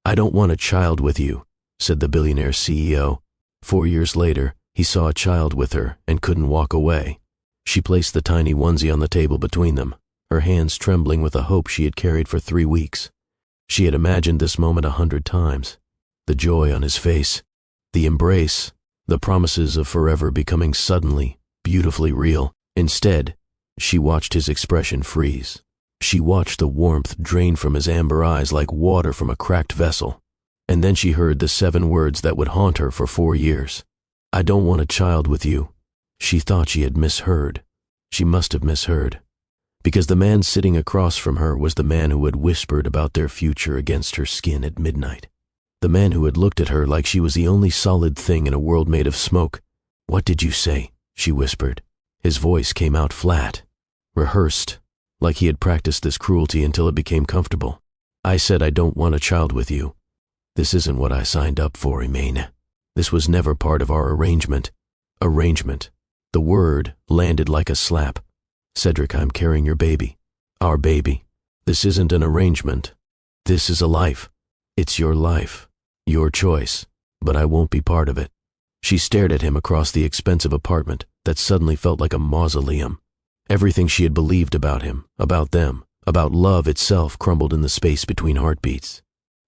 "I don't want a child with you," said the billionaire CEO. 4 years later, he saw a child with her and couldn't walk away. She placed the tiny onesie on the table between them, her hands trembling with a hope she had carried for 3 weeks. She had imagined this moment 100 times. The joy on his face, the embrace, the promises of forever becoming suddenly, beautifully real. Instead, she watched his expression freeze. She watched the warmth drain from his amber eyes like water from a cracked vessel. And then she heard the 7 words that would haunt her for 4 years. "I don't want a child with you." She thought she had misheard. She must have misheard. Because the man sitting across from her was the man who had whispered about their future against her skin at midnight. The man who had looked at her like she was the only solid thing in a world made of smoke. "What did you say?" she whispered. His voice came out flat, rehearsed, like he had practiced this cruelty until it became comfortable. "I said I don't want a child with you. This isn't what I signed up for, Emaine. This was never part of our arrangement." Arrangement. The word landed like a slap. "Cedric, I'm carrying your baby. Our baby. This isn't an arrangement. This is a life. It's your life. Your choice. But I won't be part of it." She stared at him across the expensive apartment that suddenly felt like a mausoleum. Everything she had believed about him, about them, about love itself crumbled in the space between heartbeats.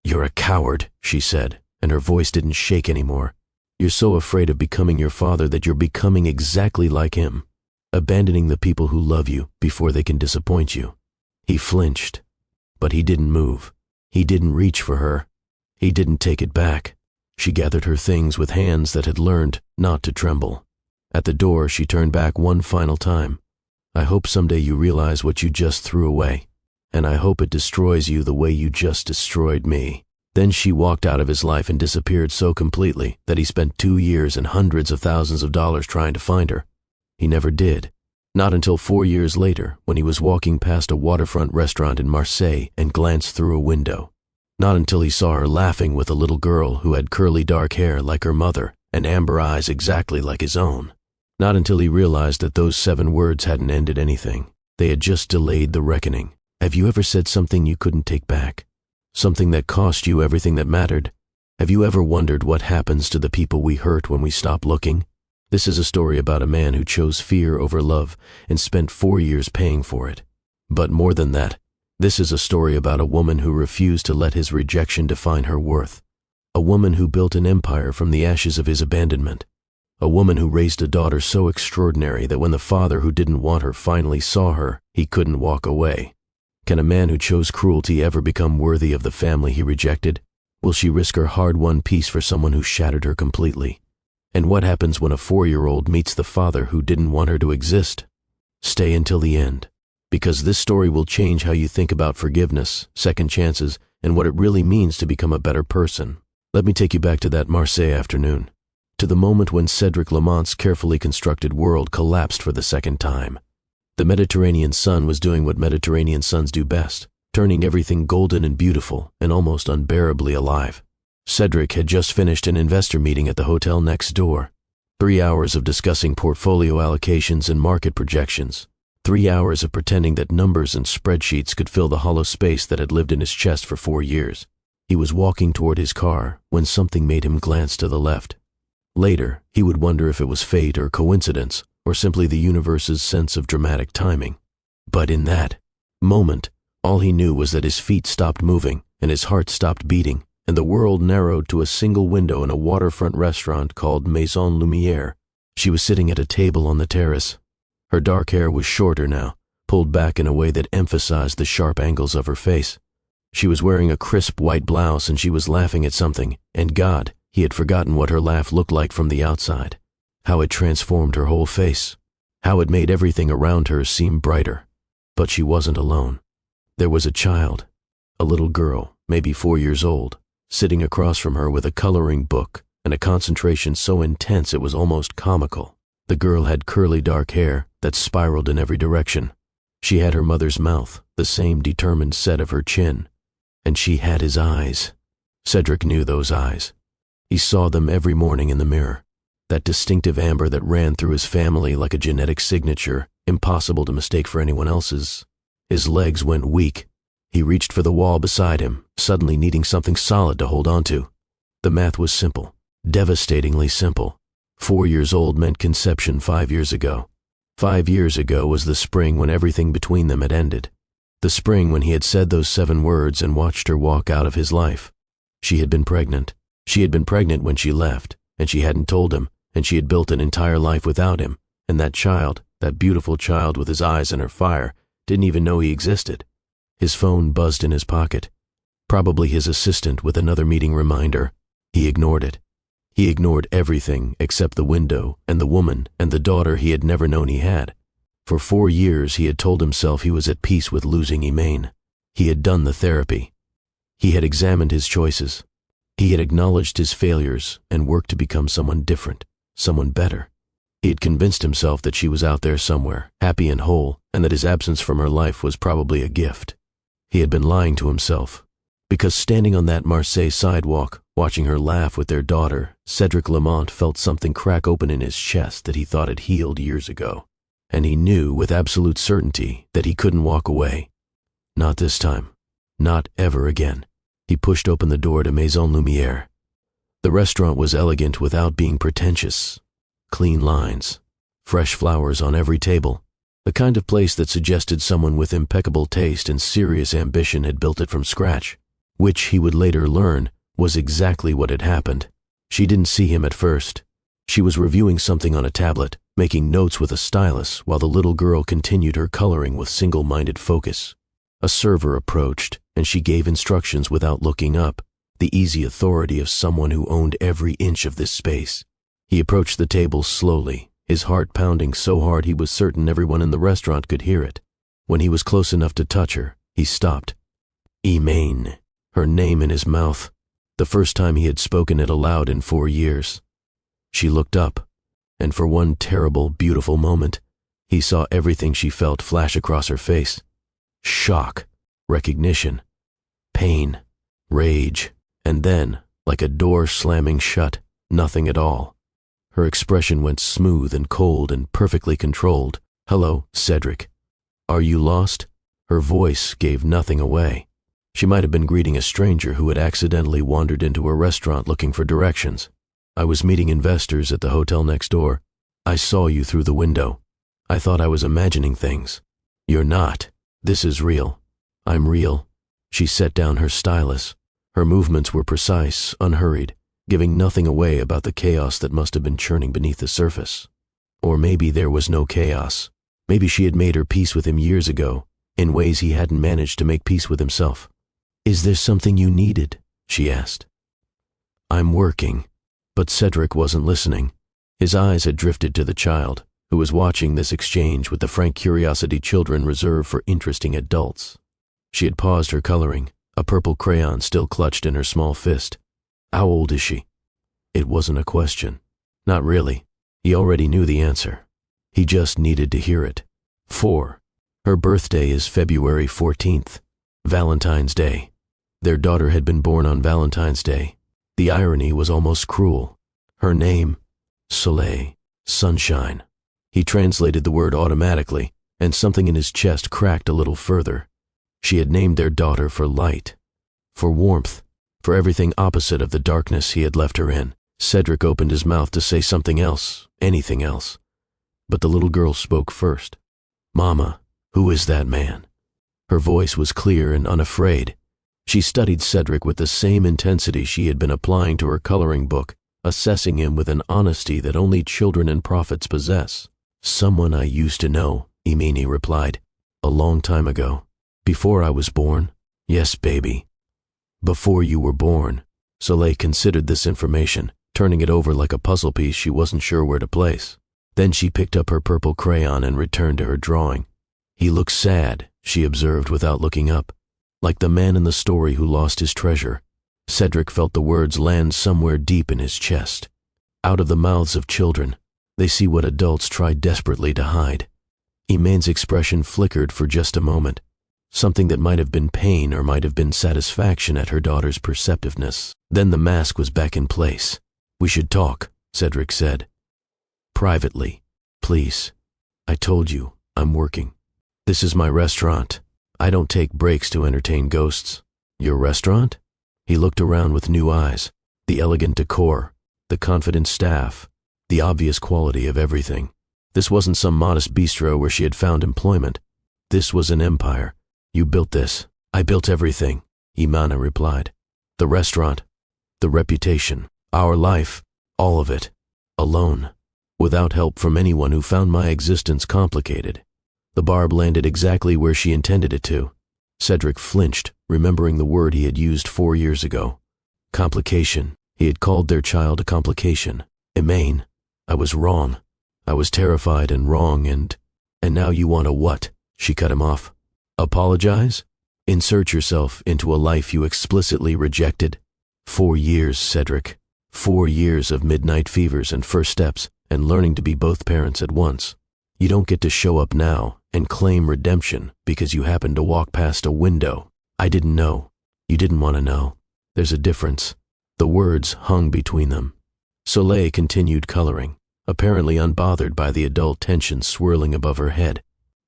"You're a coward," she said, and her voice didn't shake anymore. "You're so afraid of becoming your father that you're becoming exactly like him, abandoning the people who love you before they can disappoint you." He flinched, but he didn't move. He didn't reach for her. He didn't take it back. She gathered her things with hands that had learned not to tremble. At the door, she turned back one final time. "I hope someday you realize what you just threw away. And I hope it destroys you the way you just destroyed me." Then she walked out of his life and disappeared so completely that he spent 2 years and hundreds of thousands of dollars trying to find her. He never did. Not until 4 years later, when he was walking past a waterfront restaurant in Marseille and glanced through a window. Not until he saw her laughing with a little girl who had curly dark hair like her mother and amber eyes exactly like his own. Not until he realized that those 7 words hadn't ended anything. They had just delayed the reckoning. Have you ever said something you couldn't take back? Something that cost you everything that mattered? Have you ever wondered what happens to the people we hurt when we stop looking? This is a story about a man who chose fear over love and spent 4 years paying for it. But more than that, this is a story about a woman who refused to let his rejection define her worth. A woman who built an empire from the ashes of his abandonment. A woman who raised a daughter so extraordinary that when the father who didn't want her finally saw her, he couldn't walk away. Can a man who chose cruelty ever become worthy of the family he rejected? Will she risk her hard-won peace for someone who shattered her completely? And what happens when a 4-year-old meets the father who didn't want her to exist? Stay until the end, because this story will change how you think about forgiveness, second chances, and what it really means to become a better person. Let me take you back to that Marseille afternoon, to the moment when Cedric Lamont's carefully constructed world collapsed for the second time. The Mediterranean sun was doing what Mediterranean suns do best, turning everything golden and beautiful and almost unbearably alive. Cedric had just finished an investor meeting at the hotel next door. 3 hours of discussing portfolio allocations and market projections. 3 hours of pretending that numbers and spreadsheets could fill the hollow space that had lived in his chest for 4 years. He was walking toward his car when something made him glance to the left. Later, he would wonder if it was fate or coincidence, or simply the universe's sense of dramatic timing. But in that moment, all he knew was that his feet stopped moving and his heart stopped beating, and the world narrowed to a single window in a waterfront restaurant called Maison Lumière. She was sitting at a table on the terrace. Her dark hair was shorter now, pulled back in a way that emphasized the sharp angles of her face. She was wearing a crisp white blouse and she was laughing at something, and God, he had forgotten what her laugh looked like from the outside. How it transformed her whole face. How it made everything around her seem brighter. But she wasn't alone. There was a child, a little girl, maybe 4 years old, sitting across from her with a coloring book and a concentration so intense it was almost comical. The girl had curly dark hair that spiraled in every direction. She had her mother's mouth, the same determined set of her chin. And she had his eyes. Cedric knew those eyes. He saw them every morning in the mirror. That distinctive amber that ran through his family like a genetic signature, impossible to mistake for anyone else's. His legs went weak. He reached for the wall beside him, suddenly needing something solid to hold onto. The math was simple, devastatingly simple. 4 years old meant conception 5 years ago. 5 years ago was the spring when everything between them had ended. The spring when he had said those 7 words and watched her walk out of his life. She had been pregnant. She had been pregnant when she left, and she hadn't told him, and she had built an entire life without him, and that child, that beautiful child with his eyes and her fire, didn't even know he existed. His phone buzzed in his pocket. Probably his assistant with another meeting reminder. He ignored it. He ignored everything except the window and the woman and the daughter he had never known he had. For 4 years he had told himself he was at peace with losing Emaine. He had done the therapy. He had examined his choices. He had acknowledged his failures and worked to become someone different, someone better. He had convinced himself that she was out there somewhere, happy and whole, and that his absence from her life was probably a gift. He had been lying to himself, because standing on that Marseille sidewalk, watching her laugh with their daughter, Cedric Lamont felt something crack open in his chest that he thought had healed years ago. And he knew with absolute certainty that he couldn't walk away. Not this time. Not ever again. He pushed open the door to Maison Lumière. The restaurant was elegant without being pretentious. Clean lines, fresh flowers on every table, the kind of place that suggested someone with impeccable taste and serious ambition had built it from scratch, which he would later learn was exactly what had happened. She didn't see him at first. She was reviewing something on a tablet, making notes with a stylus while the little girl continued her coloring with single-minded focus. A server approached, and she gave instructions without looking up, the easy authority of someone who owned every inch of this space. He approached the table slowly, his heart pounding so hard he was certain everyone in the restaurant could hear it. When he was close enough to touch her, he stopped. Emaine, her name in his mouth, the first time he had spoken it aloud in 4 years. She looked up, and for one terrible, beautiful moment, he saw everything she felt flash across her face. Shock, recognition, pain, rage, and then, like a door slamming shut, nothing at all. Her expression went smooth and cold and perfectly controlled. Hello, Cedric. Are you lost? Her voice gave nothing away. She might have been greeting a stranger who had accidentally wandered into a restaurant looking for directions. I was meeting investors at the hotel next door. I saw you through the window. I thought I was imagining things. You're not. This is real. I'm real. She set down her stylus. Her movements were precise, unhurried, giving nothing away about the chaos that must have been churning beneath the surface. Or maybe there was no chaos. Maybe she had made her peace with him years ago, in ways he hadn't managed to make peace with himself. Is there something you needed? She asked. I'm working. But Cedric wasn't listening. His eyes had drifted to the child, who was watching this exchange with the frank curiosity children reserve for interesting adults. She had paused her coloring, a purple crayon still clutched in her small fist. How old is she? It wasn't a question. Not really. He already knew the answer. He just needed to hear it. 4. Her birthday is February 14th, Valentine's Day. Their daughter had been born on Valentine's Day. The irony was almost cruel. Her name, Soleil, sunshine. He translated the word automatically, and something in his chest cracked a little further. She had named their daughter for light, for warmth, for everything opposite of the darkness he had left her in. Cedric opened his mouth to say something else, anything else. But the little girl spoke first. Mama, who is that man? Her voice was clear and unafraid. She studied Cedric with the same intensity she had been applying to her coloring book, assessing him with an honesty that only children and prophets possess. Someone I used to know, Imini replied. A long time ago. Before I was born. Yes, baby. Before you were born. Soleil considered this information, turning it over like a puzzle piece she wasn't sure where to place. Then she picked up her purple crayon and returned to her drawing. He looks sad, she observed without looking up. Like the man in the story who lost his treasure. Cedric felt the words land somewhere deep in his chest. Out of the mouths of children, they see what adults try desperately to hide. Imaine's expression flickered for just a moment. Something that might have been pain or might have been satisfaction at her daughter's perceptiveness. Then the mask was back in place. We should talk, Cedric said. Privately, please. I told you, I'm working. This is my restaurant. I don't take breaks to entertain ghosts. Your restaurant? He looked around with new eyes. The elegant decor, the confident staff, the obvious quality of everything. This wasn't some modest bistro where she had found employment. This was an empire. You built this. I built everything, Imana replied. The restaurant, the reputation, our life, all of it. Alone, without help from anyone who found my existence complicated. The barb landed exactly where she intended it to. Cedric flinched, remembering the word he had used 4 years ago. Complication. He had called their child a complication. Imaine, I was wrong. I was terrified and wrong and now you want a what? She cut him off. Apologize? Insert yourself into a life you explicitly rejected? 4 years, Cedric. 4 years of midnight fevers and first steps and learning to be both parents at once. You don't get to show up now and claim redemption because you happened to walk past a window. I didn't know. You didn't want to know. There's a difference. The words hung between them. Soleil continued coloring, apparently unbothered by the adult tension swirling above her head,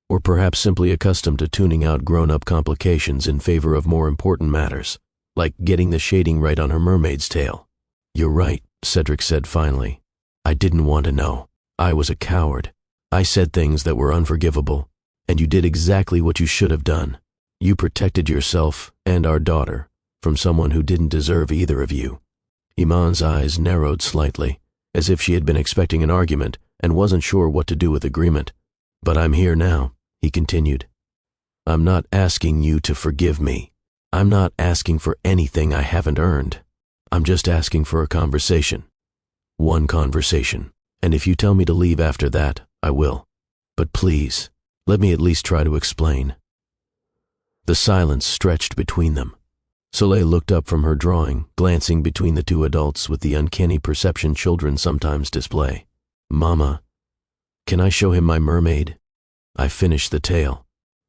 or perhaps simply accustomed to tuning out grown-up complications in favor of more important matters, like getting the shading right on her mermaid's tail. You're right, Cedric said finally. I didn't want to know. I was a coward. I said things that were unforgivable, and you did exactly what you should have done. You protected yourself and our daughter from someone who didn't deserve either of you. Iman's eyes narrowed slightly, as if she had been expecting an argument and wasn't sure what to do with agreement. But I'm here now, he continued. I'm not asking you to forgive me. I'm not asking for anything I haven't earned. I'm just asking for a conversation. One conversation. And if you tell me to leave after that, I will. But please, let me at least try to explain. The silence stretched between them. Soleil looked up from her drawing, glancing between the two adults with the uncanny perception children sometimes display. Mama, can I show him my mermaid? I finished the tale.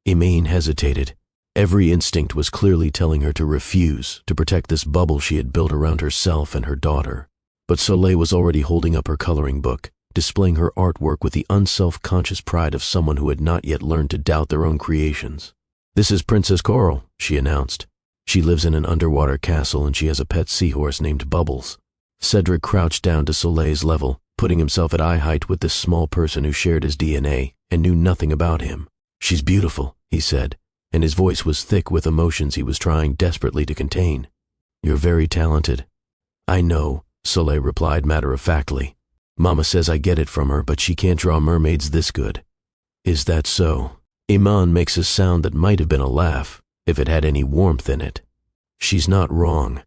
Imaine hesitated. Every instinct was clearly telling her to refuse, to protect this bubble she had built around herself and her daughter. But Soleil was already holding up her coloring book, displaying her artwork with the unself-conscious pride of someone who had not yet learned to doubt their own creations. This is Princess Coral, she announced. She lives in an underwater castle and she has a pet seahorse named Bubbles. Cedric crouched down to Soleil's level, putting himself at eye height with this small person who shared his DNA and knew nothing about him. She's beautiful, he said, and his voice was thick with emotions he was trying desperately to contain. You're very talented. I know, Soleil replied matter-of-factly. Mama says I get it from her, but she can't draw mermaids this good. Is that so? Iman makes a sound that might have been a laugh, if it had any warmth in it. She's not wrong.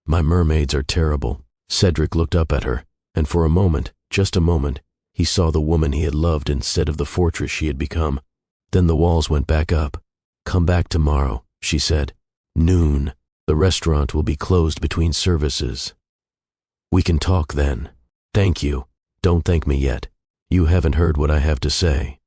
My mermaids are terrible. Cedric looked up at her, and for a moment, just a moment, he saw the woman he had loved instead of the fortress she had become. Then the walls went back up. Come back tomorrow, she said. Noon. The restaurant will be closed between services. We can talk then. Thank you. Don't thank me yet. You haven't heard what I have to say.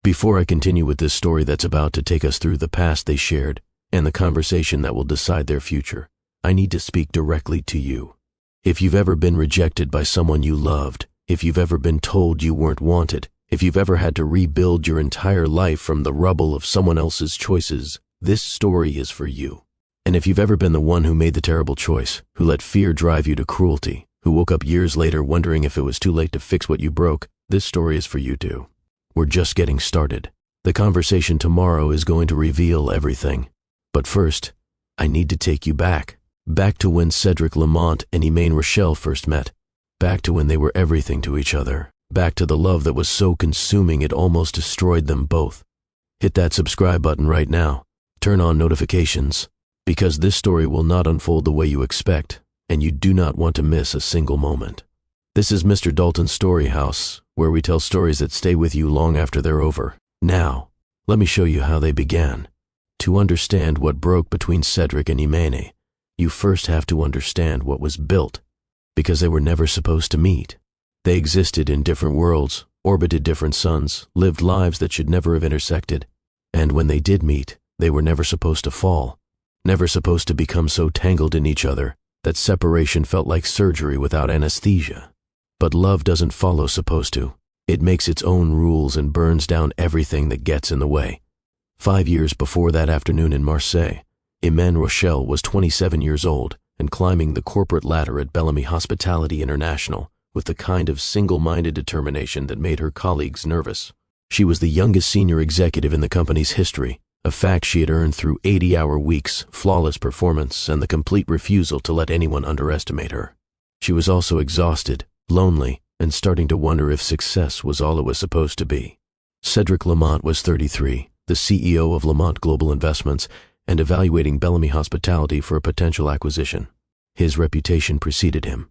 Before I continue with this story that's about to take us through the past they shared and the conversation that will decide their future, I need to speak directly to you. If you've ever been rejected by someone you loved, if you've ever been told you weren't wanted, if you've ever had to rebuild your entire life from the rubble of someone else's choices, this story is for you. And if you've ever been the one who made the terrible choice, who let fear drive you to cruelty, who woke up years later wondering if it was too late to fix what you broke, this story is for you too. We're just getting started. The conversation tomorrow is going to reveal everything. But first, I need to take you back to when Cedric Lamont and Imaine Rochelle first met, back to when they were everything to each other, back to the love that was so consuming it almost destroyed them both. Hit that subscribe button right now. Turn on notifications, because this story will not unfold the way you expect, and you do not want to miss a single moment. This is Mr. Dalton Story House, where we tell stories that stay with you long after they're over. Now, let me show you how they began. To understand what broke between Cedric and Imaine, you first have to understand what was built, because they were never supposed to meet. They existed in different worlds, orbited different suns, lived lives that should never have intersected. And when they did meet, they were never supposed to fall, never supposed to become so tangled in each other that separation felt like surgery without anesthesia. But love doesn't follow supposed to. It makes its own rules and burns down everything that gets in the way. 5 years before that afternoon in Marseille, Emmanuel Rochelle was 27 years old and climbing the corporate ladder at Bellamy Hospitality International with the kind of single-minded determination that made her colleagues nervous. She was the youngest senior executive in the company's history, a fact she had earned through 80-hour weeks, flawless performance, and the complete refusal to let anyone underestimate her. She was also exhausted, lonely, and starting to wonder if success was all it was supposed to be. Cedric Lamont was 33, the CEO of Lamont Global Investments, and evaluating Bellamy Hospitality for a potential acquisition. His reputation preceded him.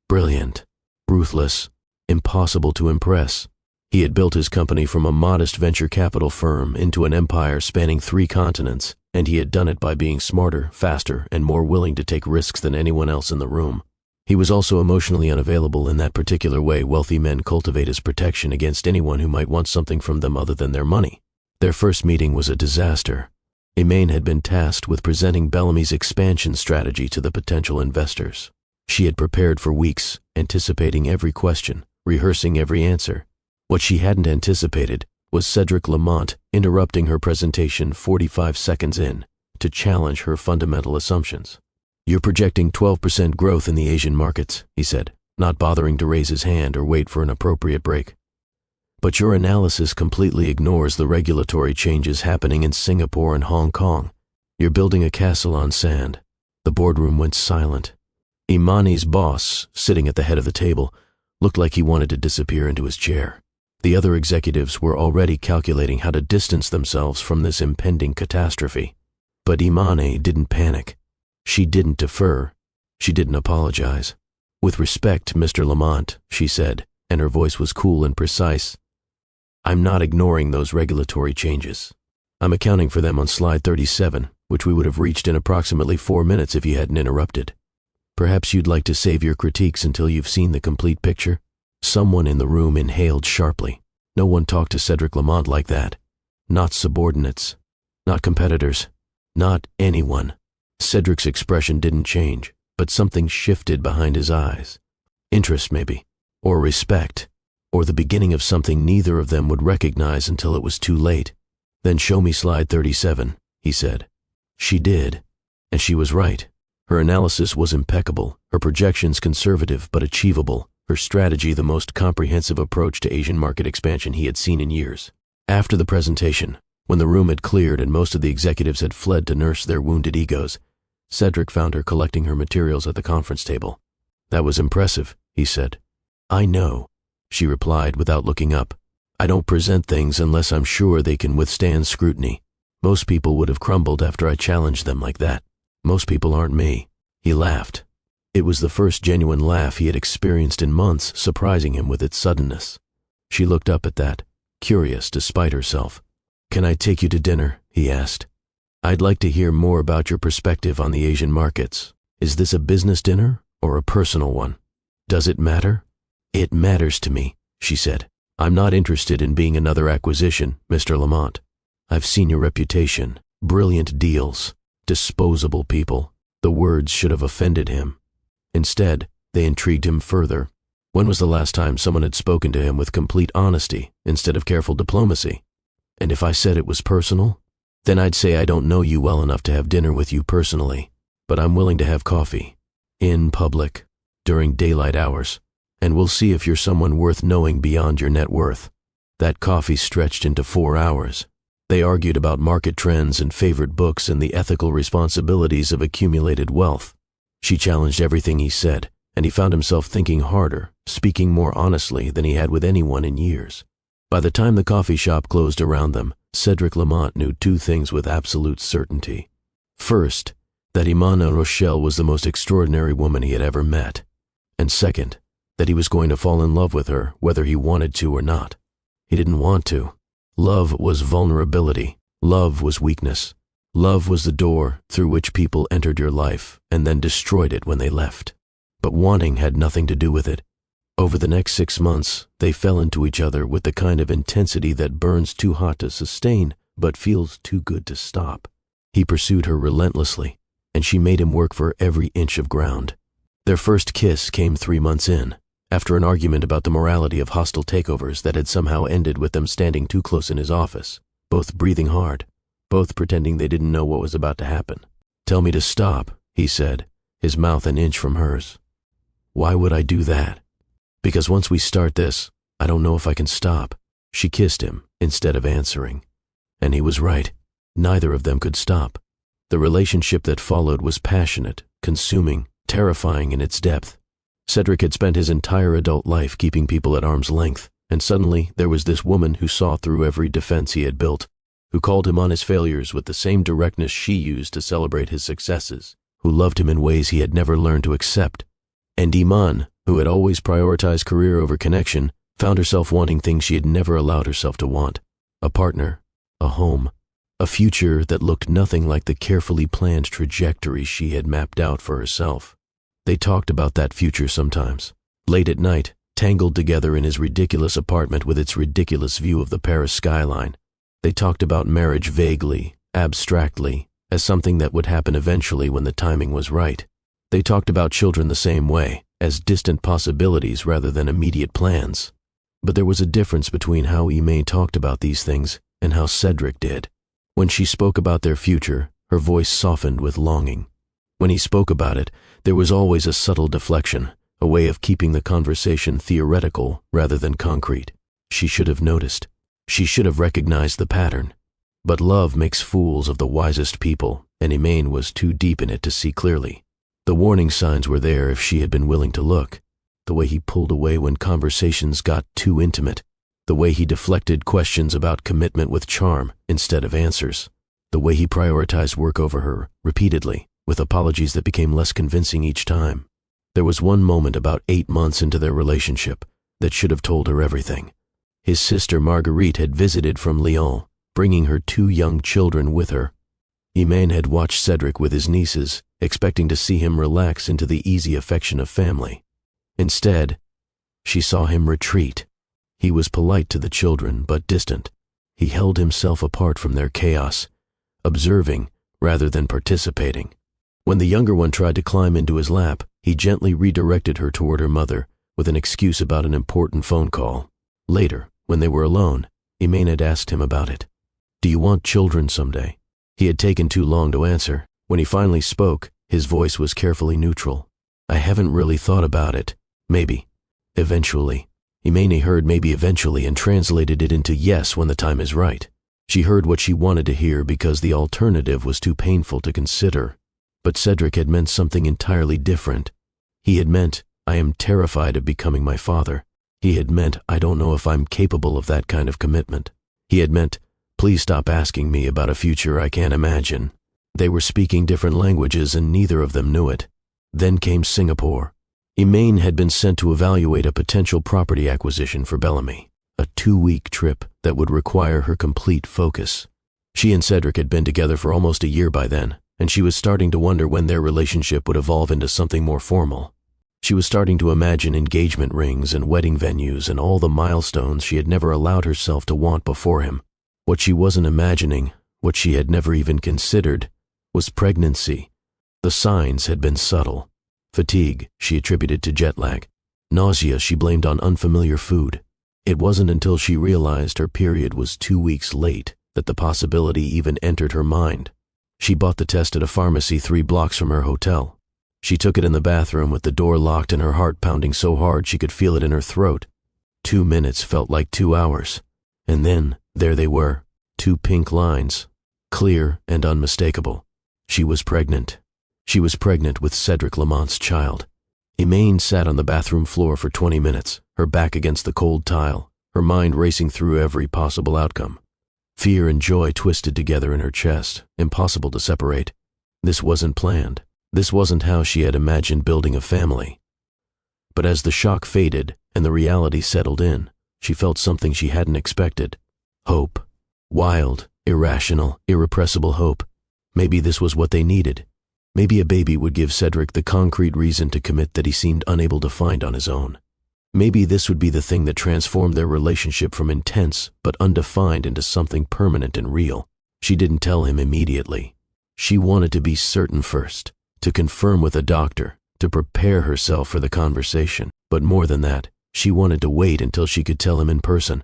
Brilliant, ruthless, impossible to impress. He had built his company from a modest venture capital firm into an empire spanning 3 continents, and he had done it by being smarter, faster, and more willing to take risks than anyone else in the room. He was also emotionally unavailable in that particular way wealthy men cultivate as protection against anyone who might want something from them other than their money. Their first meeting was a disaster. Emaine had been tasked with presenting Bellamy's expansion strategy to the potential investors. She had prepared for weeks, anticipating every question, rehearsing every answer. What she hadn't anticipated was Cedric Lamont interrupting her presentation 45 seconds in to challenge her fundamental assumptions. "You're projecting 12% growth in the Asian markets," he said, not bothering to raise his hand or wait for an appropriate break. "But your analysis completely ignores the regulatory changes happening in Singapore and Hong Kong. You're building a castle on sand." The boardroom went silent. Imani's boss, sitting at the head of the table, looked like he wanted to disappear into his chair. The other executives were already calculating how to distance themselves from this impending catastrophe. But Imani didn't panic. She didn't defer. She didn't apologize. "With respect, Mr. Lamont," she said, and her voice was cool and precise, "I'm not ignoring those regulatory changes. I'm accounting for them on slide 37, which we would have reached in approximately 4 minutes if you hadn't interrupted. Perhaps you'd like to save your critiques until you've seen the complete picture?" Someone in the room inhaled sharply. No one talked to Cedric Lamont like that. Not subordinates. Not competitors. Not anyone. Cedric's expression didn't change, but something shifted behind his eyes. Interest, maybe. Or respect. Or the beginning of something neither of them would recognize until it was too late. "Then show me slide 37, he said. She did. And she was right. Her analysis was impeccable, her projections conservative but achievable, her strategy the most comprehensive approach to Asian market expansion he had seen in years. After the presentation, when the room had cleared and most of the executives had fled to nurse their wounded egos, Cedric found her collecting her materials at the conference table. "That was impressive," he said. "I know," she replied without looking up. "I don't present things unless I'm sure they can withstand scrutiny. Most people would have crumbled after I challenged them like that. Most people aren't me." He laughed. It was the first genuine laugh he had experienced in months, surprising him with its suddenness. She looked up at that, curious despite herself. "Can I take you to dinner?" he asked. "I'd like to hear more about your perspective on the Asian markets. Is this a business dinner or a personal one? Does it matter?" "It matters to me," she said. "I'm not interested in being another acquisition, Mr. Lamont. I've seen your reputation, brilliant deals, disposable people." The words should have offended him. Instead, they intrigued him further. When was the last time someone had spoken to him with complete honesty instead of careful diplomacy? "And if I said it was personal? Then I'd say I don't know you well enough to have dinner with you personally, but I'm willing to have coffee. In public, during daylight hours, and we'll see if you're someone worth knowing beyond your net worth." That coffee stretched into 4 hours. They argued about market trends and favorite books and the ethical responsibilities of accumulated wealth. She challenged everything he said, and he found himself thinking harder, speaking more honestly than he had with anyone in years. By the time the coffee shop closed around them, Cedric Lamont knew 2 things with absolute certainty. First, that Imani Rochelle was the most extraordinary woman he had ever met. And second, that he was going to fall in love with her whether he wanted to or not. He didn't want to. Love was vulnerability. Love was weakness. Love was the door through which people entered your life and then destroyed it when they left. But wanting had nothing to do with it. Over the next 6 months, they fell into each other with the kind of intensity that burns too hot to sustain but feels too good to stop. He pursued her relentlessly, and she made him work for every inch of ground. Their first kiss came 3 months in, after an argument about the morality of hostile takeovers that had somehow ended with them standing too close in his office, both breathing hard. both pretending they didn't know what was about to happen. "Tell me to stop," he said, his mouth an inch from hers. "Why would I do that?" "Because once we start this, I don't know if I can stop." She kissed him instead of answering. And he was right. Neither of them could stop. The relationship that followed was passionate, consuming, terrifying in its depth. Cedric had spent his entire adult life keeping people at arm's length, and suddenly there was this woman who saw through every defense he had built, who called him on his failures with the same directness she used to celebrate his successes, who loved him in ways he had never learned to accept. And Iman, who had always prioritized career over connection, found herself wanting things she had never allowed herself to want: a partner, a home, a future that looked nothing like the carefully planned trajectory she had mapped out for herself. They talked about that future sometimes, late at night, tangled together in his ridiculous apartment with its ridiculous view of the Paris skyline. They talked about marriage vaguely, abstractly, as something that would happen eventually when the timing was right. They talked about children the same way, as distant possibilities rather than immediate plans. But there was a difference between how Iman talked about these things and how Cedric did. When she spoke about their future, her voice softened with longing. When he spoke about it, there was always a subtle deflection, a way of keeping the conversation theoretical rather than concrete. She should have noticed. She should have recognized the pattern. But love makes fools of the wisest people, and Iman was too deep in it to see clearly. The warning signs were there if she had been willing to look. The way he pulled away when conversations got too intimate. The way he deflected questions about commitment with charm instead of answers. The way he prioritized work over her, repeatedly, with apologies that became less convincing each time. There was one moment about 8 months into their relationship that should have told her everything. His sister Marguerite had visited from Lyon, bringing her 2 young children with her. Iman had watched Cedric with his nieces, expecting to see him relax into the easy affection of family. Instead, she saw him retreat. He was polite to the children, but distant. He held himself apart from their chaos, observing rather than participating. When the younger one tried to climb into his lap, he gently redirected her toward her mother with an excuse about an important phone call. Later, when they were alone, Iman had asked him about it. "Do you want children someday?" He had taken too long to answer. When he finally spoke, his voice was carefully neutral. "I haven't really thought about it. Maybe. Eventually." Iman heard "maybe eventually" and translated it into "yes when the time is right." She heard what she wanted to hear because the alternative was too painful to consider. But Cedric had meant something entirely different. He had meant, "I am terrified of becoming my father." He had meant, "I don't know if I'm capable of that kind of commitment." He had meant, "Please stop asking me about a future I can't imagine." They were speaking different languages and neither of them knew it. Then came Singapore. Iman had been sent to evaluate a potential property acquisition for Bellamy, a 2-week trip that would require her complete focus. She and Cedric had been together for almost a year by then, and she was starting to wonder when their relationship would evolve into something more formal. She was starting to imagine engagement rings and wedding venues and all the milestones she had never allowed herself to want before him. What she wasn't imagining, what she had never even considered, was pregnancy. The signs had been subtle. Fatigue she attributed to jet lag. Nausea she blamed on unfamiliar food. It wasn't until she realized her period was 2 weeks late that the possibility even entered her mind. She bought the test at a pharmacy 3 blocks from her hotel. She took it in the bathroom with the door locked and her heart pounding so hard she could feel it in her throat. 2 minutes felt like 2 hours. And then, there they were, 2 pink lines, clear and unmistakable. She was pregnant. She was pregnant with Cedric Lamont's child. Iman sat on the bathroom floor for 20 minutes, her back against the cold tile, her mind racing through every possible outcome. Fear and joy twisted together in her chest, impossible to separate. This wasn't planned. This wasn't how she had imagined building a family. But as the shock faded and the reality settled in, she felt something she hadn't expected. Hope. Wild, irrational, irrepressible hope. Maybe this was what they needed. Maybe a baby would give Cedric the concrete reason to commit that he seemed unable to find on his own. Maybe this would be the thing that transformed their relationship from intense but undefined into something permanent and real. She didn't tell him immediately. She wanted to be certain first, to confirm with a doctor, to prepare herself for the conversation. But more than that, she wanted to wait until she could tell him in person.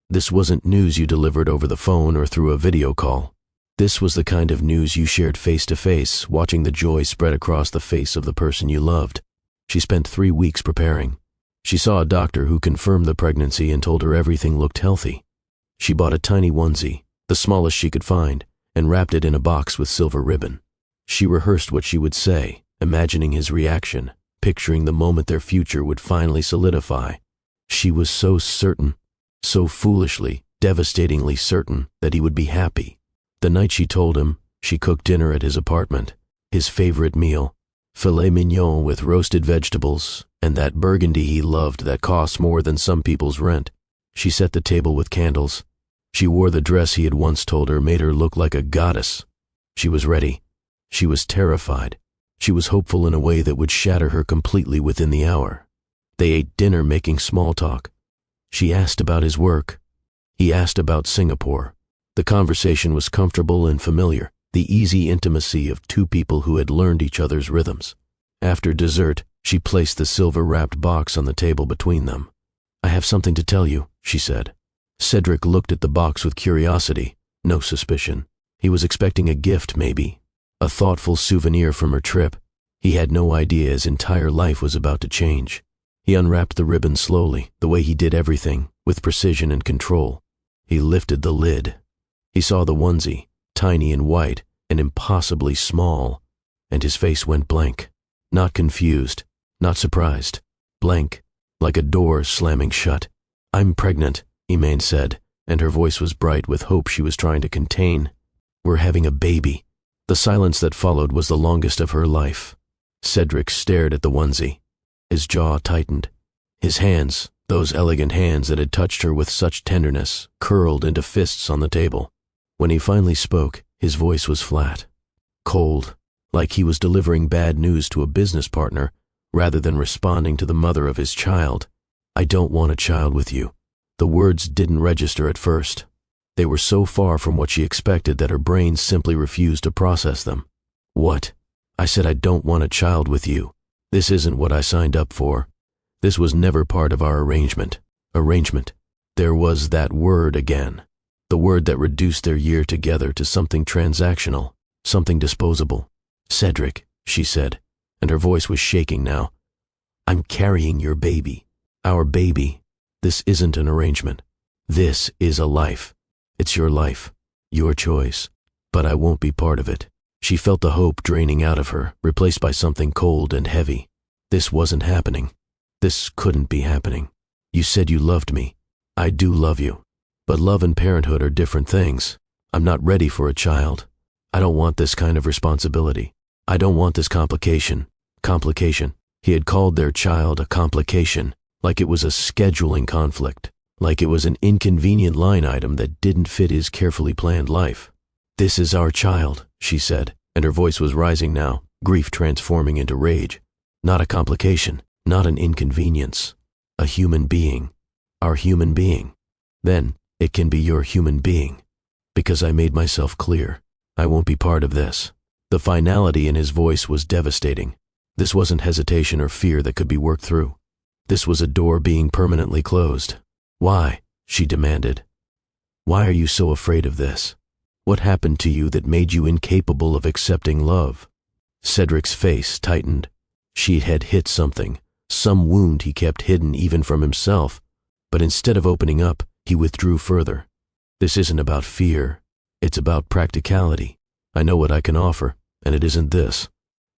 This wasn't news you delivered over the phone or through a video call. This was the kind of news you shared face to face, watching the joy spread across the face of the person you loved. She spent 3 weeks preparing. She saw a doctor who confirmed the pregnancy and told her everything looked healthy. She bought a tiny onesie, the smallest she could find, and wrapped it in a box with silver ribbon. She rehearsed what she would say, imagining his reaction, picturing the moment their future would finally solidify. She was so certain, so foolishly, devastatingly certain that he would be happy. The night she told him, she cooked dinner at his apartment, his favorite meal, filet mignon with roasted vegetables, and that burgundy he loved that costs more than some people's rent. She set the table with candles. She wore the dress he had once told her made her look like a goddess. She was ready. She was terrified. She was hopeful in a way that would shatter her completely within the hour. They ate dinner making small talk. She asked about his work. He asked about Singapore. The conversation was comfortable and familiar, the easy intimacy of two people who had learned each other's rhythms. After dessert, she placed the silver-wrapped box on the table between them. "I have something to tell you," she said. Cedric looked at the box with curiosity, no suspicion. He was expecting a gift, maybe. A thoughtful souvenir from her trip. He had no idea his entire life was about to change. He unwrapped the ribbon slowly, the way he did everything, with precision and control. He lifted the lid. He saw the onesie, tiny and white and impossibly small, and his face went blank. Not confused, not surprised. Blank, like a door slamming shut. "I'm pregnant," Emaine said, and her voice was bright with hope she was trying to contain. "We're having a baby." The silence that followed was the longest of her life. Cedric stared at the onesie. His jaw tightened. His hands, those elegant hands that had touched her with such tenderness, curled into fists on the table. When he finally spoke, his voice was flat, cold, like he was delivering bad news to a business partner rather than responding to the mother of his child. "I don't want a child with you." The words didn't register at first. They were so far from what she expected that her brain simply refused to process them. "What?" "I said I don't want a child with you. This isn't what I signed up for. This was never part of our arrangement." Arrangement. There was that word again. The word that reduced their year together to something transactional, something disposable. "Cedric," she said, and her voice was shaking now. "I'm carrying your baby. Our baby. This isn't an arrangement. This is a life. It's your life, your choice, but I won't be part of it." She felt the hope draining out of her, replaced by something cold and heavy. This wasn't happening. This couldn't be happening. "You said you loved me. I do love you. But love and parenthood are different things. I'm not ready for a child. I don't want this kind of responsibility. I don't want this complication." Complication. He had called their child a complication, like it was a scheduling conflict, like it was an inconvenient line item that didn't fit his carefully planned life. "This is our child," she said, and her voice was rising now, grief transforming into rage. "Not a complication, not an inconvenience. A human being. Our human being. Then it can be your human being. Because I made myself clear. I won't be part of this." The finality in his voice was devastating. This wasn't hesitation or fear that could be worked through. This was a door being permanently closed. "Why?" she demanded. "Why are you so afraid of this? What happened to you that made you incapable of accepting love?" Cedric's face tightened. She had hit something, some wound he kept hidden even from himself, but instead of opening up, he withdrew further. "This isn't about fear. It's about practicality. I know what I can offer, and it isn't this.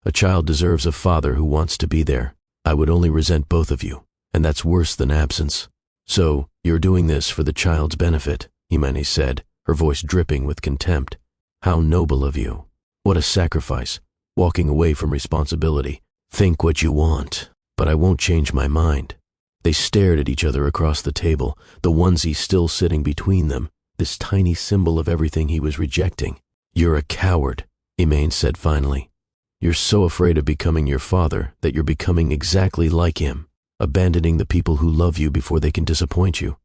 A child deserves a father who wants to be there. I would only resent both of you, and that's worse than absence. So, you're doing this for the child's benefit," Imani said, her voice dripping with contempt. "How noble of you. What a sacrifice, walking away from responsibility. Think what you want, but I won't change my mind." They stared at each other across the table, the onesie still sitting between them, this tiny symbol of everything he was rejecting. "You're a coward," Emaine said finally. "You're so afraid of becoming your father that you're becoming exactly like him, abandoning the people who love you before they can disappoint you."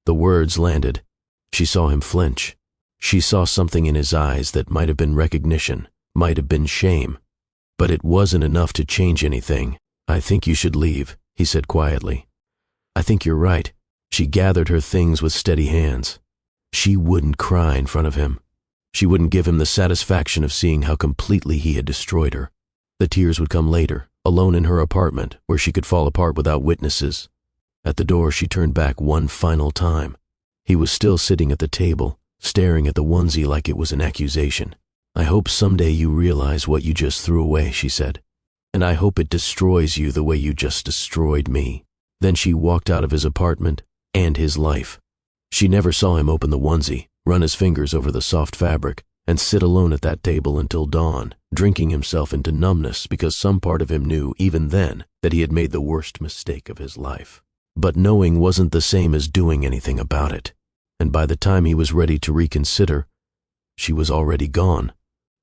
The words landed. She saw him flinch. She saw something in his eyes that might have been recognition, might have been shame. But it wasn't enough to change anything. "I think you should leave," he said quietly. "I think you're right." She gathered her things with steady hands. She wouldn't cry in front of him. She wouldn't give him the satisfaction of seeing how completely he had destroyed her. The tears would come later, alone in her apartment, where she could fall apart without witnesses. At the door, she turned back one final time. He was still sitting at the table, staring at the onesie like it was an accusation. "I hope someday you realize what you just threw away," she said. "And I hope it destroys you the way you just destroyed me." Then she walked out of his apartment and his life. She never saw him open the onesie, run his fingers over the soft fabric, and sit alone at that table until dawn, drinking himself into numbness because some part of him knew, even then, that he had made the worst mistake of his life. But knowing wasn't the same as doing anything about it. And by the time he was ready to reconsider, she was already gone.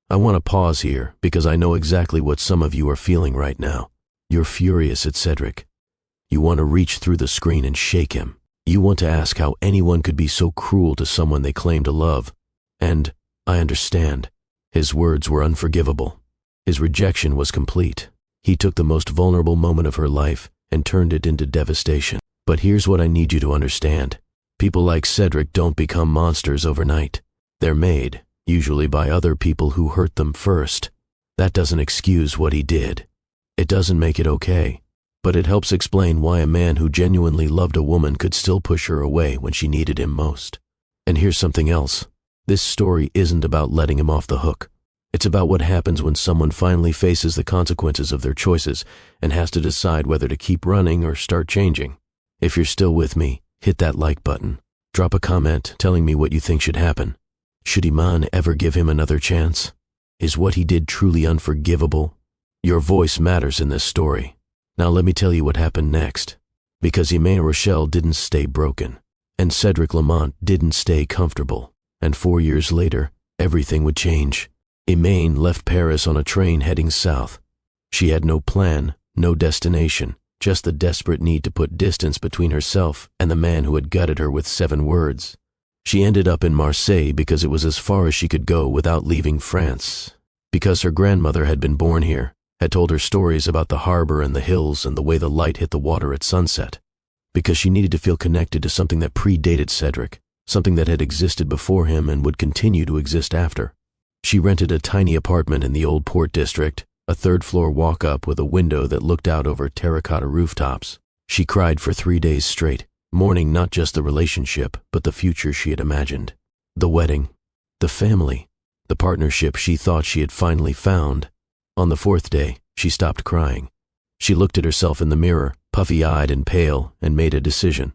I want to pause here because I know exactly what some of you are feeling right now. You're furious at Cedric. You want to reach through the screen and shake him. You want to ask how anyone could be so cruel to someone they claim to love. And I understand. His words were unforgivable. His rejection was complete. He took the most vulnerable moment of her life and turned it into devastation. But here's what I need you to understand. People like Cedric don't become monsters overnight. They're made, usually by other people who hurt them first. That doesn't excuse what he did. It doesn't make it okay. But it helps explain why a man who genuinely loved a woman could still push her away when she needed him most. And here's something else. This story isn't about letting him off the hook. It's about what happens when someone finally faces the consequences of their choices and has to decide whether to keep running or start changing. If you're still with me, hit that like button. Drop a comment telling me what you think should happen. Should Iman ever give him another chance? Is what he did truly unforgivable? Your voice matters in this story. Now let me tell you what happened next. Because Iman Rochelle didn't stay broken, and Cedric Lamont didn't stay comfortable, and 4 years later, everything would change. Iman left Paris on a train heading south. She had no plan, no destination, just the desperate need to put distance between herself and the man who had gutted her with 7 words. She ended up in Marseille because it was as far as she could go without leaving France. Because her grandmother had been born here, had told her stories about the harbor and the hills and the way the light hit the water at sunset. Because she needed to feel connected to something that predated Cedric, something that had existed before him and would continue to exist after. She rented a tiny apartment in the old Port District, a 3rd-floor walk-up with a window that looked out over terracotta rooftops. She cried for 3 days straight, mourning not just the relationship, but the future she had imagined. The wedding, the family, the partnership she thought she had finally found. On the 4th day, she stopped crying. She looked at herself in the mirror, puffy-eyed and pale, and made a decision.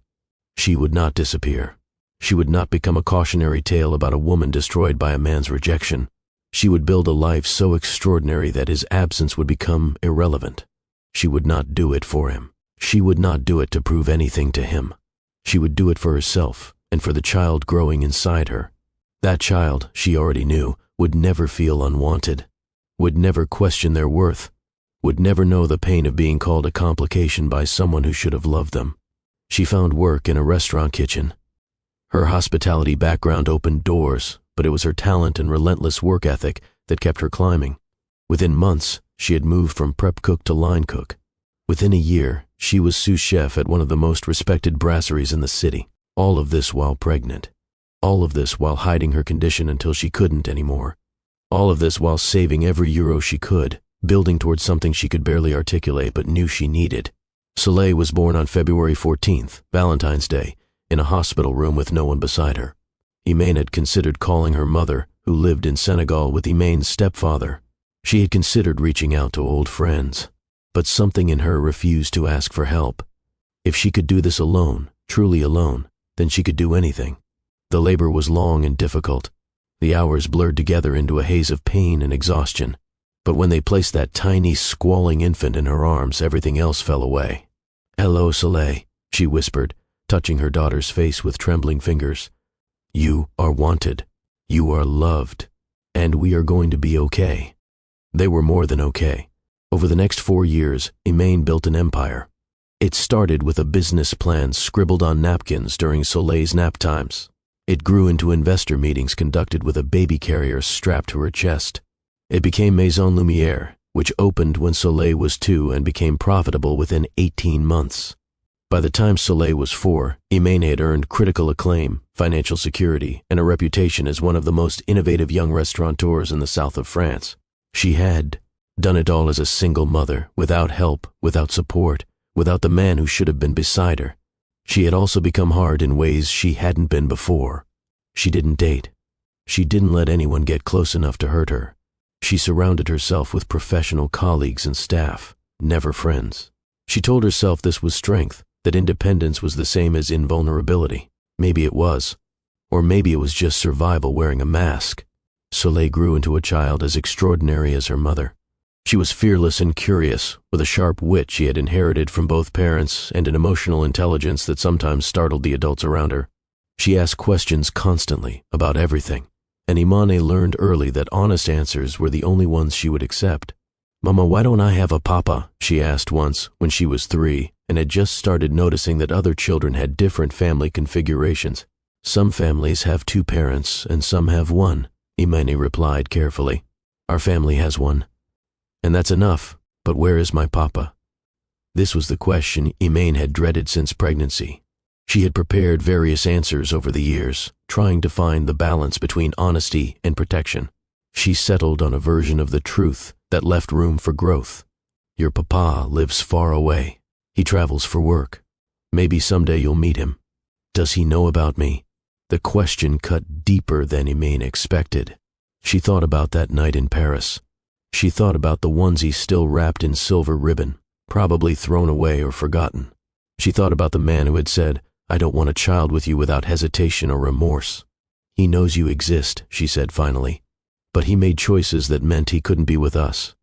She would not disappear. She would not become a cautionary tale about a woman destroyed by a man's rejection. She would build a life so extraordinary that his absence would become irrelevant. She would not do it for him. She would not do it to prove anything to him. She would do it for herself and for the child growing inside her. That child, she already knew, would never feel unwanted, would never question their worth, would never know the pain of being called a complication by someone who should have loved them. She found work in a restaurant kitchen. Her hospitality background opened doors, but it was her talent and relentless work ethic that kept her climbing. Within months, she had moved from prep cook to line cook. Within a year, she was sous chef at one of the most respected brasseries in the city. All of this while pregnant. All of this while hiding her condition until she couldn't anymore. All of this while saving every euro she could, building towards something she could barely articulate but knew she needed. Soleil was born on February 14th, Valentine's Day, in a hospital room with no one beside her. Iman had considered calling her mother, who lived in Senegal with Iman's stepfather. She had considered reaching out to old friends, but something in her refused to ask for help. If she could do this alone, truly alone, then she could do anything. The labor was long and difficult. The hours blurred together into a haze of pain and exhaustion. But when they placed that tiny, squalling infant in her arms, everything else fell away. "Hello, Soleil," she whispered, touching her daughter's face with trembling fingers. "You are wanted. You are loved. And we are going to be okay." They were more than okay. Over the next 4 years, Iman built an empire. It started with a business plan scribbled on napkins during Soleil's nap times. It grew into investor meetings conducted with a baby carrier strapped to her chest. It became Maison Lumière, which opened when Soleil was 2 and became profitable within 18 months. By the time Soleil was 4, Imane had earned critical acclaim, financial security, and a reputation as one of the most innovative young restaurateurs in the south of France. She had done it all as a single mother, without help, without support, without the man who should have been beside her. She had also become hard in ways she hadn't been before. She didn't date. She didn't let anyone get close enough to hurt her. She surrounded herself with professional colleagues and staff, never friends. She told herself this was strength, that independence was the same as invulnerability. Maybe it was. Or maybe it was just survival wearing a mask. Soleil grew into a child as extraordinary as her mother. She was fearless and curious, with a sharp wit she had inherited from both parents and an emotional intelligence that sometimes startled the adults around her. She asked questions constantly, about everything, and Imane learned early that honest answers were the only ones she would accept. "Mama, why don't I have a papa?" she asked once when she was 3 and had just started noticing that other children had different family configurations. "Some families have 2 parents and some have 1, Imane replied carefully. "Our family has 1. And that's enough, but where is my papa?" This was the question Imane had dreaded since pregnancy. She had prepared various answers over the years, trying to find the balance between honesty and protection. She settled on a version of the truth that left room for growth. "Your papa lives far away. He travels for work. Maybe someday you'll meet him. Does he know about me?" The question cut deeper than Imane expected. She thought about that night in Paris. She thought about the onesie still wrapped in silver ribbon, probably thrown away or forgotten. She thought about the man who had said, "I don't want a child with you," without hesitation or remorse. "He knows you exist," she said finally, "but he made choices that meant he couldn't be with us.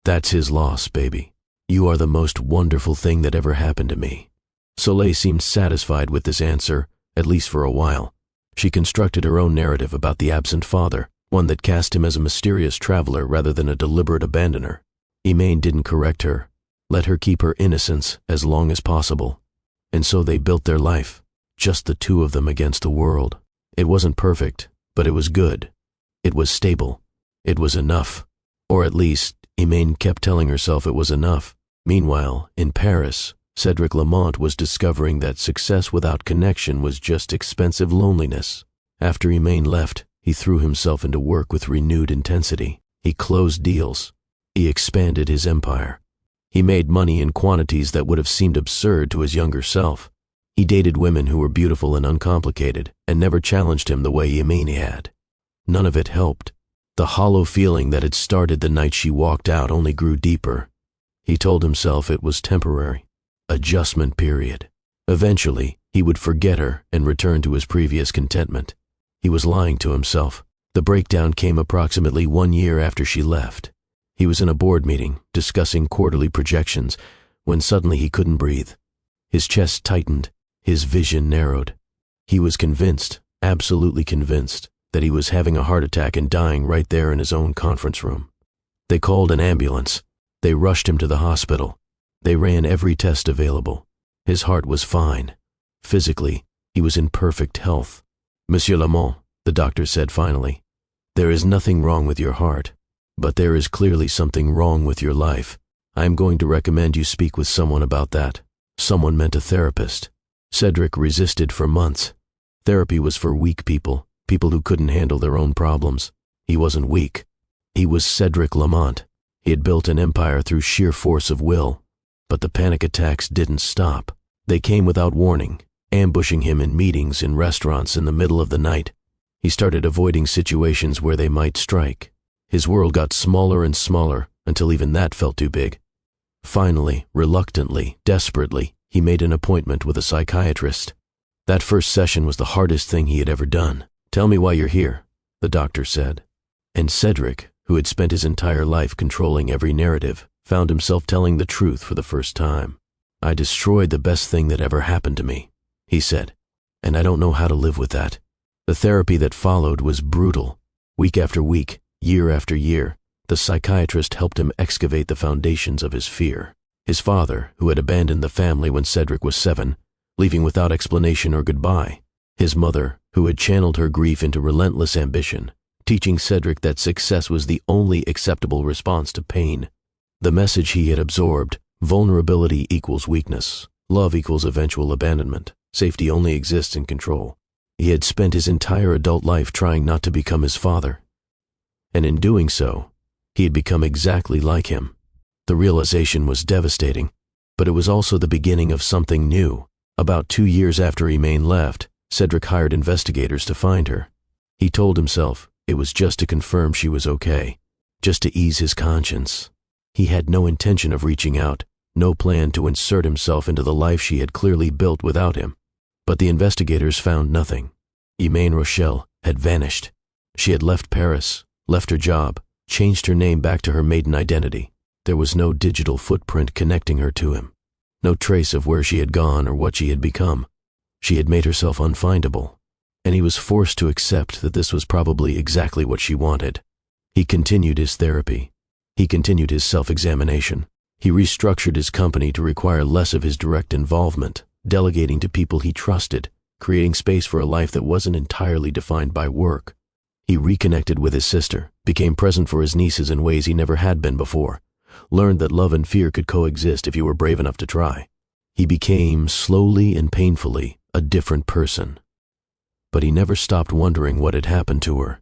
That's his loss, baby. You are the most wonderful thing that ever happened to me." Soleil seemed satisfied with this answer, at least for a while. She constructed her own narrative about the absent father, one that cast him as a mysterious traveler rather than a deliberate abandoner. Imane didn't correct her, let her keep her innocence as long as possible. And so they built their life, just the 2 of them against the world. It wasn't perfect, but it was good. It was stable. It was enough. Or at least, Imane kept telling herself it was enough. Meanwhile, in Paris, Cedric Lamont was discovering that success without connection was just expensive loneliness. After Imane left, he threw himself into work with renewed intensity. He closed deals. He expanded his empire. He made money in quantities that would have seemed absurd to his younger self. He dated women who were beautiful and uncomplicated, and never challenged him the way Imane had. None of it helped. The hollow feeling that had started the night she walked out only grew deeper. He told himself it was temporary. Adjustment period. Eventually, he would forget her and return to his previous contentment. He was lying to himself. The breakdown came approximately 1 year after she left. He was in a board meeting, discussing quarterly projections, when suddenly he couldn't breathe. His chest tightened, his vision narrowed. He was convinced, absolutely convinced, that he was having a heart attack and dying right there in his own conference room. They called an ambulance. They rushed him to the hospital. They ran every test available. His heart was fine. Physically, he was in perfect health. "Monsieur Lamont," the doctor said finally, "there is nothing wrong with your heart, but there is clearly something wrong with your life. I am going to recommend you speak with someone about that." Someone meant a therapist. Cedric resisted for months. Therapy was for weak people, people who couldn't handle their own problems. He wasn't weak. He was Cedric Lamont. He had built an empire through sheer force of will. But the panic attacks didn't stop. They came without warning, ambushing him in meetings in restaurants in the middle of the night. He started avoiding situations where they might strike. His world got smaller and smaller until even that felt too big. Finally, reluctantly, desperately, he made an appointment with a psychiatrist. That first session was the hardest thing he had ever done. "Tell me why you're here," the doctor said. And Cedric, who had spent his entire life controlling every narrative, found himself telling the truth for the first time. "I destroyed the best thing that ever happened to me," he said, "and I don't know how to live with that." The therapy that followed was brutal. Week after week, year after year, the psychiatrist helped him excavate the foundations of his fear. His father, who had abandoned the family when Cedric was 7, leaving without explanation or goodbye. His mother, who had channeled her grief into relentless ambition, teaching Cedric that success was the only acceptable response to pain. The message he had absorbed: vulnerability equals weakness. Love equals eventual abandonment. Safety only exists in control. He had spent his entire adult life trying not to become his father. And in doing so, he had become exactly like him. The realization was devastating, but it was also the beginning of something new. About 2 years after Emaine left, Cedric hired investigators to find her. He told himself it was just to confirm she was okay, just to ease his conscience. He had no intention of reaching out, no plan to insert himself into the life she had clearly built without him. But the investigators found nothing. Emaine Rochelle had vanished. She had left Paris, left her job, changed her name back to her maiden identity. There was no digital footprint connecting her to him, no trace of where she had gone or what she had become. She had made herself unfindable, and he was forced to accept that this was probably exactly what she wanted. He continued his therapy. He continued his self-examination. He restructured his company to require less of his direct involvement, delegating to people he trusted, creating space for a life that wasn't entirely defined by work. He reconnected with his sister, became present for his nieces in ways he never had been before, learned that love and fear could coexist if you were brave enough to try. He became, slowly and painfully, a different person. But he never stopped wondering what had happened to her,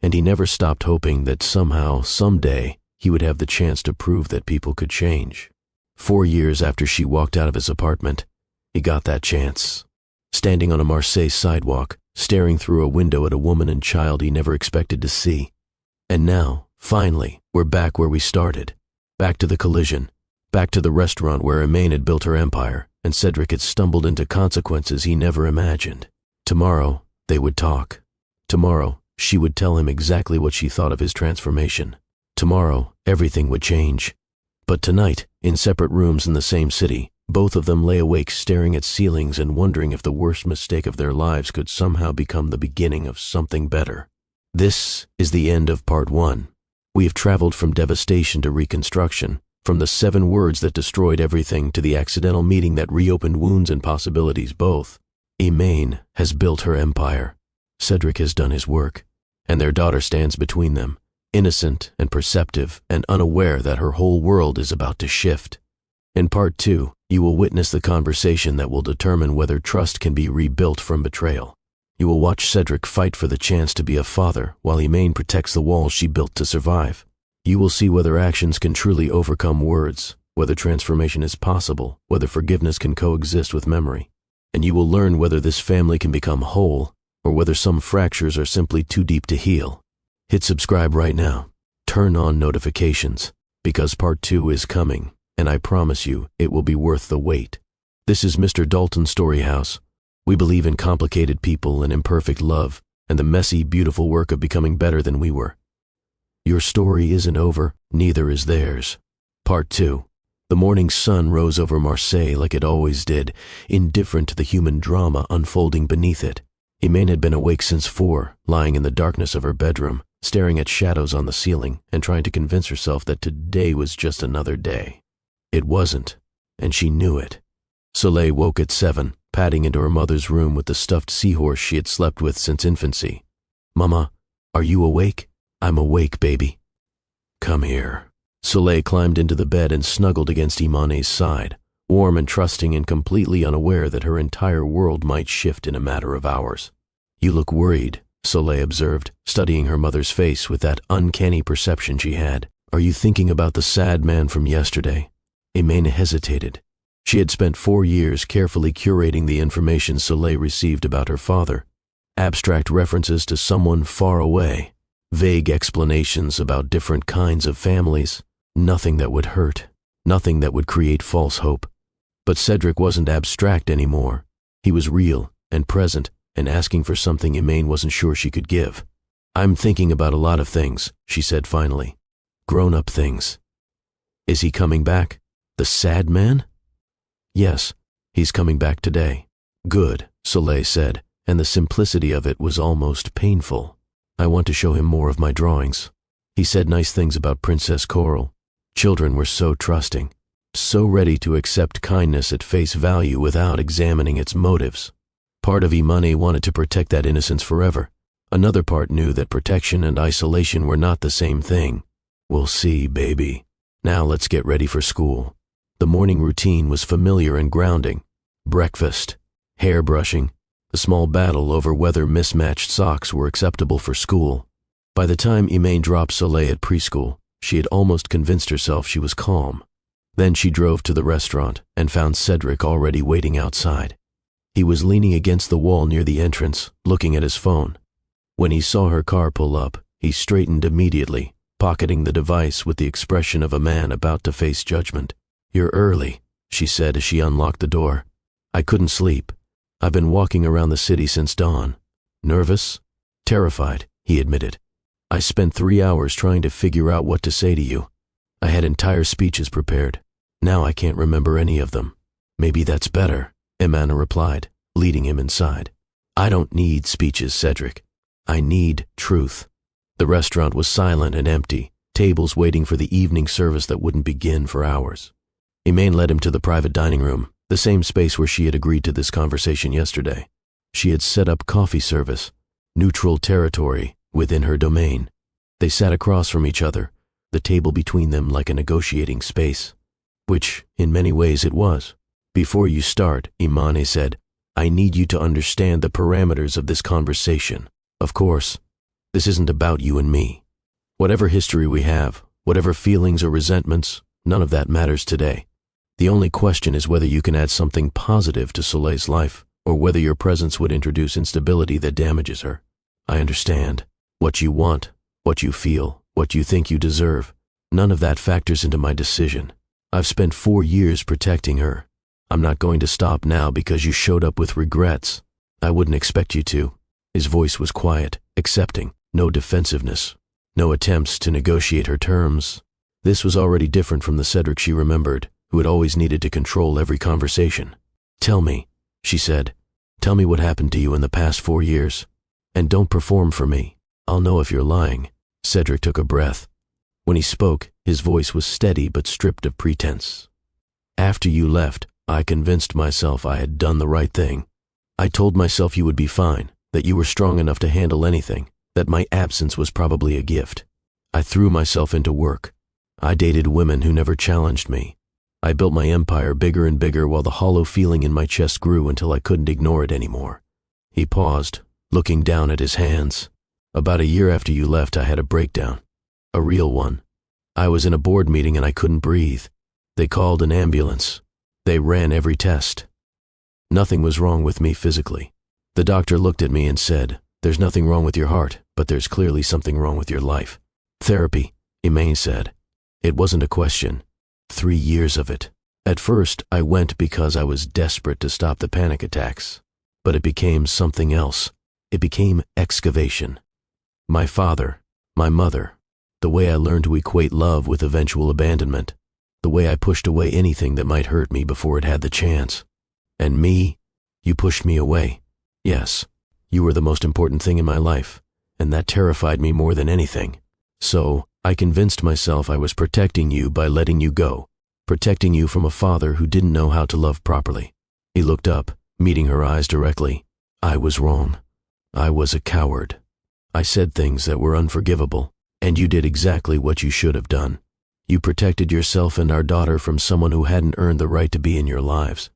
and he never stopped hoping that somehow, someday, he would have the chance to prove that people could change. 4 years after she walked out of his apartment, he got that chance. Standing on a Marseille sidewalk, staring through a window at a woman and child he never expected to see. And now, finally, we're back where we started. Back to the collision. Back to the restaurant where Emaine had built her empire, and Cedric had stumbled into consequences he never imagined. Tomorrow, they would talk. Tomorrow, she would tell him exactly what she thought of his transformation. Tomorrow, everything would change. But tonight, in separate rooms in the same city, both of them lay awake staring at ceilings and wondering if the worst mistake of their lives could somehow become the beginning of something better. This is the end of part 1. We have traveled from devastation to reconstruction, from the 7 words that destroyed everything to the accidental meeting that reopened wounds and possibilities both. Emaine has built her empire. Cedric has done his work, and their daughter stands between them, innocent and perceptive and unaware that her whole world is about to shift. In part 2, you will witness the conversation that will determine whether trust can be rebuilt from betrayal. You will watch Cedric fight for the chance to be a father while Emaine protects the walls she built to survive. You will see whether actions can truly overcome words, whether transformation is possible, whether forgiveness can coexist with memory. And you will learn whether this family can become whole or whether some fractures are simply too deep to heal. Hit subscribe right now. Turn on notifications, because part 2 is coming, and I promise you it will be worth the wait. This is Mr. Dalton Story House. We believe in complicated people and imperfect love, and the messy, beautiful work of becoming better than we were. Your story isn't over, neither is theirs. Part 2. The morning sun rose over Marseille like it always did, indifferent to the human drama unfolding beneath it. Emaine had been awake since 4, lying in the darkness of her bedroom, staring at shadows on the ceiling and trying to convince herself that today was just another day. It wasn't, and she knew it. Soleil woke at 7, padding into her mother's room with the stuffed seahorse she had slept with since infancy. "Mama, are you awake?" "I'm awake, baby." "Come here." Soleil climbed into the bed and snuggled against Imane's side, warm and trusting and completely unaware that her entire world might shift in a matter of hours. "You look worried," Soleil observed, studying her mother's face with that uncanny perception she had. "Are you thinking about the sad man from yesterday?" Emaine hesitated. She had spent 4 years carefully curating the information Soleil received about her father. Abstract references to someone far away, vague explanations about different kinds of families, nothing that would hurt, nothing that would create false hope. But Cedric wasn't abstract anymore. He was real and present and asking for something Emaine wasn't sure she could give. "I'm thinking about a lot of things," she said finally. "Grown-up things." "Is he coming back? The sad man?" "Yes, he's coming back today." "Good," Soleil said, and the simplicity of it was almost painful. "I want to show him more of my drawings." He said nice things about Princess Coral. Children were so trusting, so ready to accept kindness at face value without examining its motives. Part of Imane wanted to protect that innocence forever. Another part knew that protection and isolation were not the same thing. "We'll see, baby. Now let's get ready for school." The morning routine was familiar and grounding, Breakfast, hair brushing, a small battle over whether mismatched socks were acceptable for school. By the time Emaine dropped Soleil at preschool, she had almost convinced herself she was calm. Then she drove to the restaurant and found Cedric already waiting outside. He was leaning against the wall near the entrance, looking at his phone. When he saw her car pull up, he straightened immediately, pocketing the device with the expression of a man about to face judgment. "You're early," she said as she unlocked the door. "I couldn't sleep. I've been walking around the city since dawn." "Nervous?" "Terrified," he admitted. "I spent 3 hours trying to figure out what to say to you. I had entire speeches prepared. Now I can't remember any of them." "Maybe that's better," Imana replied, leading him inside. "I don't need speeches, Cedric. I need truth." The restaurant was silent and empty, tables waiting for the evening service that wouldn't begin for hours. Emaine led him to the private dining room, the same space where she had agreed to this conversation yesterday. She had set up coffee service, neutral territory within her domain. They sat across from each other, the table between them like a negotiating space, which in many ways it was. "Before you start," Imane said, "I need you to understand the parameters of this conversation. Of course, this isn't about you and me. Whatever history we have, whatever feelings or resentments, none of that matters today. The only question is whether you can add something positive to Soleil's life, or whether your presence would introduce instability that damages her. I understand. What you want, what you feel, what you think you deserve, none of that factors into my decision. I've spent 4 years protecting her. I'm not going to stop now because you showed up with regrets. I wouldn't expect you to." His voice was quiet, accepting, no defensiveness, no attempts to negotiate her terms. This was already different from the Cedric she remembered, who had always needed to control every conversation. "Tell me," she said. "Tell me what happened to you in the past 4 years. And don't perform for me. I'll know if you're lying." Cedric took a breath. When he spoke, his voice was steady but stripped of pretense. "After you left, I convinced myself I had done the right thing. I told myself you would be fine, that you were strong enough to handle anything, that my absence was probably a gift. I threw myself into work. I dated women who never challenged me. I built my empire bigger and bigger while the hollow feeling in my chest grew until I couldn't ignore it anymore." He paused, looking down at his hands. "About a year after you left, I had a breakdown. A real one. I was in a board meeting and I couldn't breathe. They called an ambulance. They ran every test. Nothing was wrong with me physically. The doctor looked at me and said, 'There's nothing wrong with your heart, but there's clearly something wrong with your life.' Therapy," Emaine said. "It wasn't a question. 3 years of it. At first, I went because I was desperate to stop the panic attacks. But it became something else. It became excavation. My father, my mother, the way I learned to equate love with eventual abandonment, the way I pushed away anything that might hurt me before it had the chance. And me, you pushed me away. Yes, you were the most important thing in my life, and that terrified me more than anything. So, I convinced myself I was protecting you by letting you go, protecting you from a father who didn't know how to love properly." He looked up, meeting her eyes directly. "I was wrong. I was a coward. I said things that were unforgivable, and you did exactly what you should have done. You protected yourself and our daughter from someone who hadn't earned the right to be in your lives."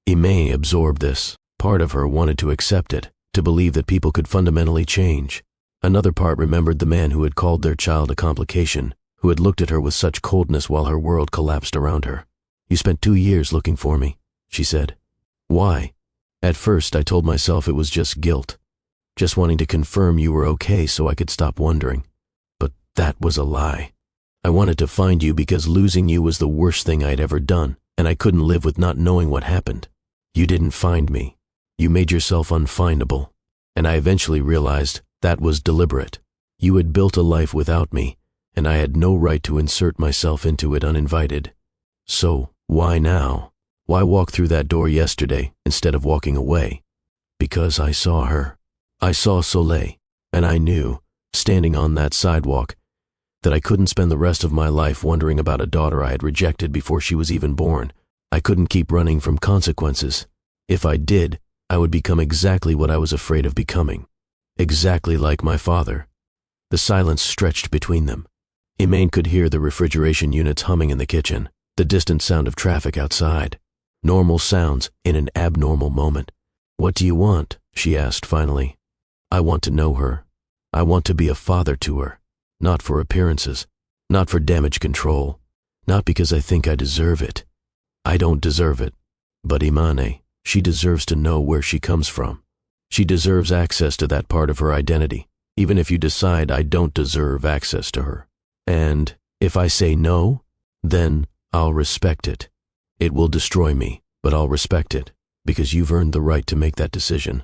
Emaine absorbed this. Part of her wanted to accept it, to believe that people could fundamentally change. Another part remembered the man who had called their child a complication, who had looked at her with such coldness while her world collapsed around her. "You spent 2 years looking for me," she said. "Why?" "At first, I told myself it was just guilt, just wanting to confirm you were okay so I could stop wondering. But that was a lie. I wanted to find you because losing you was the worst thing I'd ever done, and I couldn't live with not knowing what happened. You didn't find me. You made yourself unfindable. And I eventually realized that was deliberate. You had built a life without me, and I had no right to insert myself into it uninvited. So, why now? Why walk through that door yesterday instead of walking away? Because I saw her. I saw Soleil, and I knew, standing on that sidewalk, that I couldn't spend the rest of my life wondering about a daughter I had rejected before she was even born. I couldn't keep running from consequences. If I did, I would become exactly what I was afraid of becoming. Exactly like my father." The silence stretched between them. Emaine could hear the refrigeration units humming in the kitchen, the distant sound of traffic outside. Normal sounds in an abnormal moment. "What do you want?" she asked finally. "I want to know her. I want to be a father to her. Not for appearances. Not for damage control. Not because I think I deserve it. I don't deserve it. But Imane, she deserves to know where she comes from. She deserves access to that part of her identity, even if you decide I don't deserve access to her. And if I say no, then I'll respect it. It will destroy me, but I'll respect it, because you've earned the right to make that decision.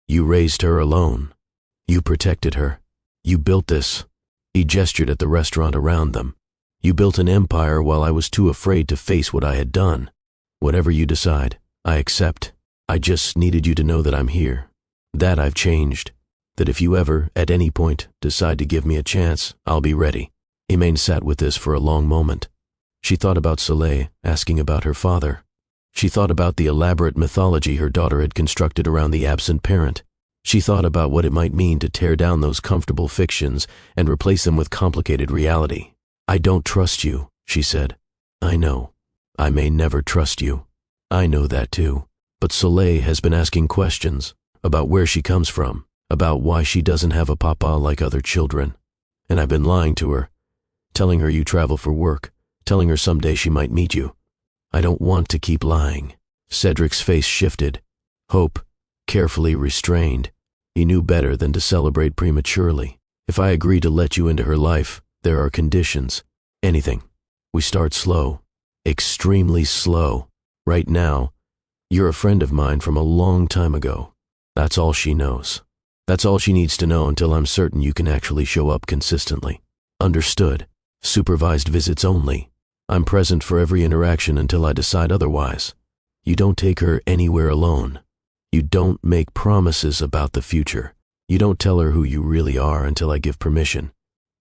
You raised her alone. You protected her. You built this." He gestured at the restaurant around them. "You built an empire while I was too afraid to face what I had done. Whatever you decide, I accept. I just needed you to know that I'm here. That I've changed. That if you ever, at any point, decide to give me a chance, I'll be ready." Imane sat with this for a long moment. She thought about Soleil asking about her father. She thought about the elaborate mythology her daughter had constructed around the absent parent. She thought about what it might mean to tear down those comfortable fictions and replace them with complicated reality. "I don't trust you," she said. "I know. I may never trust you. I know that too. But Soleil has been asking questions about where she comes from, about why she doesn't have a papa like other children. And I've been lying to her, telling her you travel for work, telling her someday she might meet you. I don't want to keep lying." Cedric's face shifted. Hope, carefully restrained. He knew better than to celebrate prematurely. "If I agree to let you into her life, there are conditions. Anything. We start slow. Extremely slow. Right now, you're a friend of mine from a long time ago. That's all she knows. That's all she needs to know until I'm certain you can actually show up consistently." "Understood. Supervised visits only. I'm present for every interaction until I decide otherwise. You don't take her anywhere alone. You don't make promises about the future. You don't tell her who you really are until I give permission."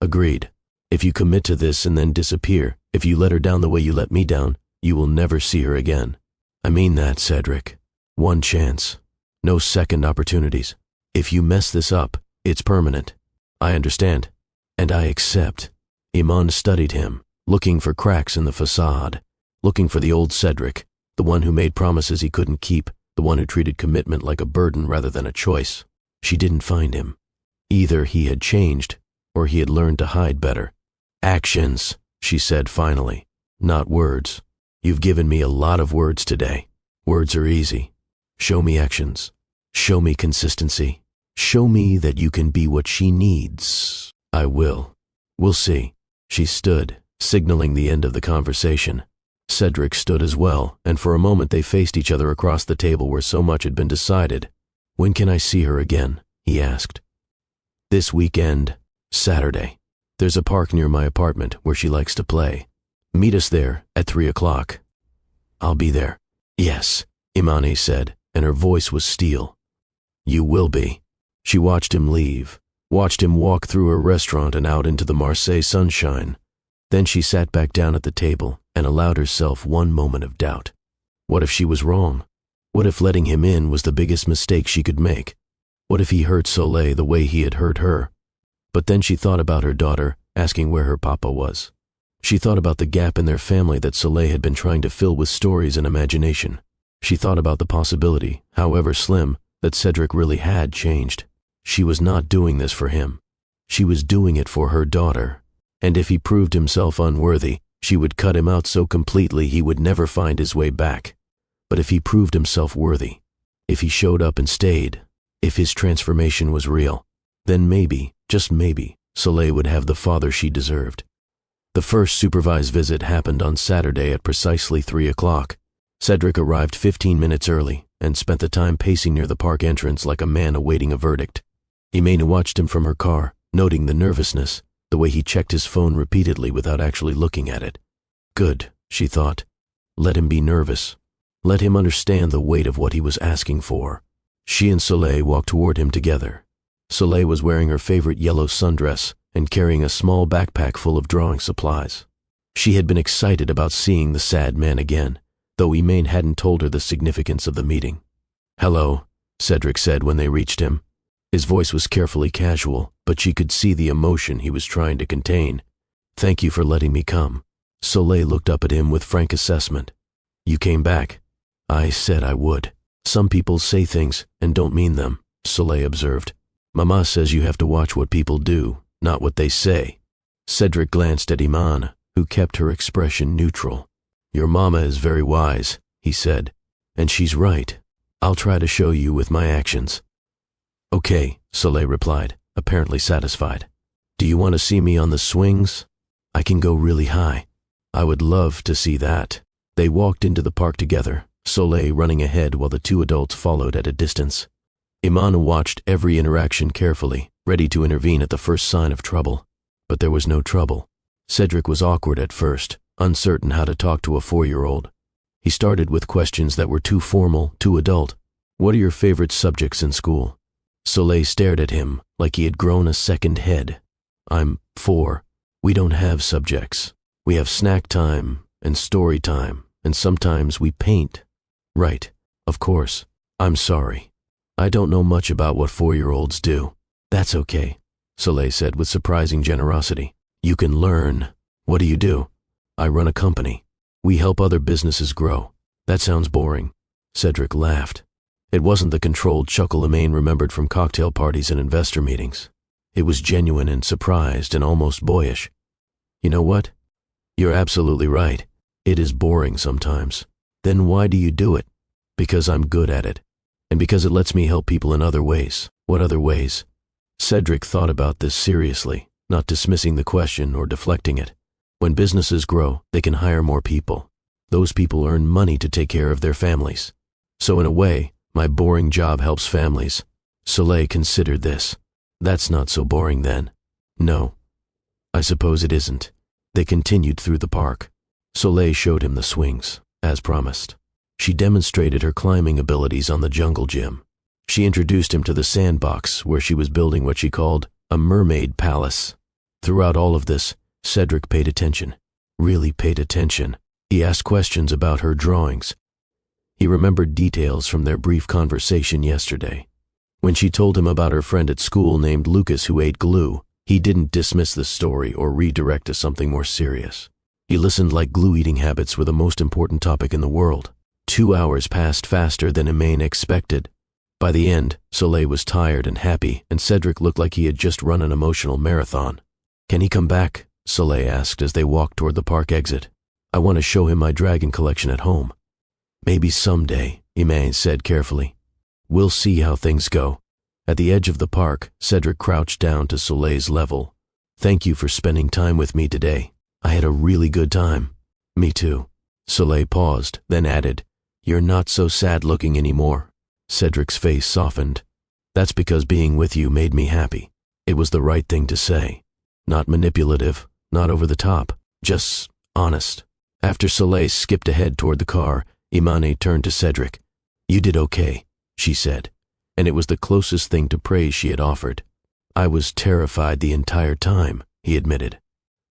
"Agreed. If you commit to this and then disappear, if you let her down the way you let me down, you will never see her again." "I mean that, Cedric. One chance. No second opportunities. If you mess this up, it's permanent." "I understand. And I accept." Iman studied him, looking for cracks in the facade, looking for the old Cedric, the one who made promises he couldn't keep, the one who treated commitment like a burden rather than a choice. She didn't find him. Either he had changed, or he had learned to hide better. "Actions," she said finally, "not words. You've given me a lot of words today. Words are easy. Show me actions. Show me consistency. Show me that you can be what she needs." "I will. We'll see." She stood, signaling the end of the conversation. Cedric stood as well, and for a moment they faced each other across the table where so much had been decided. "When can I see her again?" he asked. "This weekend, Saturday. There's a park near my apartment where she likes to play. Meet us there at 3 o'clock. "I'll be there." "Yes," Imane said, and her voice was steel. "You will be." She watched him leave, watched him walk through her restaurant and out into the Marseille sunshine. Then she sat back down at the table and allowed herself one moment of doubt. What if she was wrong? What if letting him in was the biggest mistake she could make? What if he hurt Soleil the way he had hurt her? But then she thought about her daughter, asking where her papa was. She thought about the gap in their family that Soleil had been trying to fill with stories and imagination. She thought about the possibility, however slim, that Cedric really had changed. She was not doing this for him. She was doing it for her daughter. And if he proved himself unworthy, she would cut him out so completely he would never find his way back. But if he proved himself worthy, if he showed up and stayed, if his transformation was real, then maybe, just maybe, Soleil would have the father she deserved. The first supervised visit happened on Saturday at precisely 3 o'clock. Cedric arrived 15 minutes early and spent the time pacing near the park entrance like a man awaiting a verdict. Imane watched him from her car, noting the nervousness, the way he checked his phone repeatedly without actually looking at it. Good, she thought. Let him be nervous. Let him understand the weight of what he was asking for. She and Soleil walked toward him together. Soleil was wearing her favorite yellow sundress and carrying a small backpack full of drawing supplies. She had been excited about seeing the sad man again, though Imane hadn't told her the significance of the meeting. "Hello," Cedric said when they reached him. His voice was carefully casual, but she could see the emotion he was trying to contain. "Thank you for letting me come." Soleil looked up at him with frank assessment. "You came back. I said I would. Some people say things and don't mean them, Soleil observed. Mama says you have to watch what people do, not what they say. Cedric glanced at Iman, who kept her expression neutral. Your mama is very wise, he said, and she's right. I'll try to show you with my actions. Okay, Soleil replied, apparently satisfied. Do you want to see me on the swings? I can go really high. I would love to see that. They walked into the park together, Soleil running ahead while the two adults followed at a distance. Iman watched every interaction carefully, ready to intervene at the first sign of trouble. But there was no trouble. Cedric was awkward at first, uncertain how to talk to a 4-year-old. He started with questions that were too formal, too adult. What are your favorite subjects in school? Soleil stared at him like he had grown a second head. I'm 4. We don't have subjects. We have snack time and story time, and sometimes we paint. Right, of course. I'm sorry. I don't know much about what 4-year-olds do. That's okay, Soleil said with surprising generosity. You can learn. What do you do? I run a company. We help other businesses grow. That sounds boring. Cedric laughed. It wasn't the controlled chuckle Iman remembered from cocktail parties and investor meetings. It was genuine and surprised and almost boyish. You know what? You're absolutely right. It is boring sometimes. Then why do you do it? Because I'm good at it. And because it lets me help people in other ways. What other ways? Cedric thought about this seriously, not dismissing the question or deflecting it. When businesses grow, they can hire more people. Those people earn money to take care of their families. So in a way, my boring job helps families. Soleil considered this. That's not so boring then. No, I suppose it isn't. They continued through the park. Soleil showed him the swings, as promised. She demonstrated her climbing abilities on the jungle gym. She introduced him to the sandbox where she was building what she called a mermaid palace. Throughout all of this, Cedric paid attention. Really paid attention. He asked questions about her drawings. He remembered details from their brief conversation yesterday. When she told him about her friend at school named Lucas who ate glue, he didn't dismiss the story or redirect to something more serious. He listened like glue-eating habits were the most important topic in the world. 2 hours passed faster than Iman expected. By the end, Soleil was tired and happy, and Cedric looked like he had just run an emotional marathon. Can he come back? Soleil asked as they walked toward the park exit. I want to show him my dragon collection at home. Maybe someday, Iman said carefully. We'll see how things go. At the edge of the park, Cedric crouched down to Soleil's level. Thank you for spending time with me today. I had a really good time. Me too. Soleil paused, then added, You're not so sad looking anymore. Cedric's face softened. That's because being with you made me happy. It was the right thing to say. Not manipulative, not over the top, just honest. After Soleil skipped ahead toward the car, Imane turned to Cedric. You did okay, she said, and it was the closest thing to praise she had offered. I was terrified the entire time, he admitted.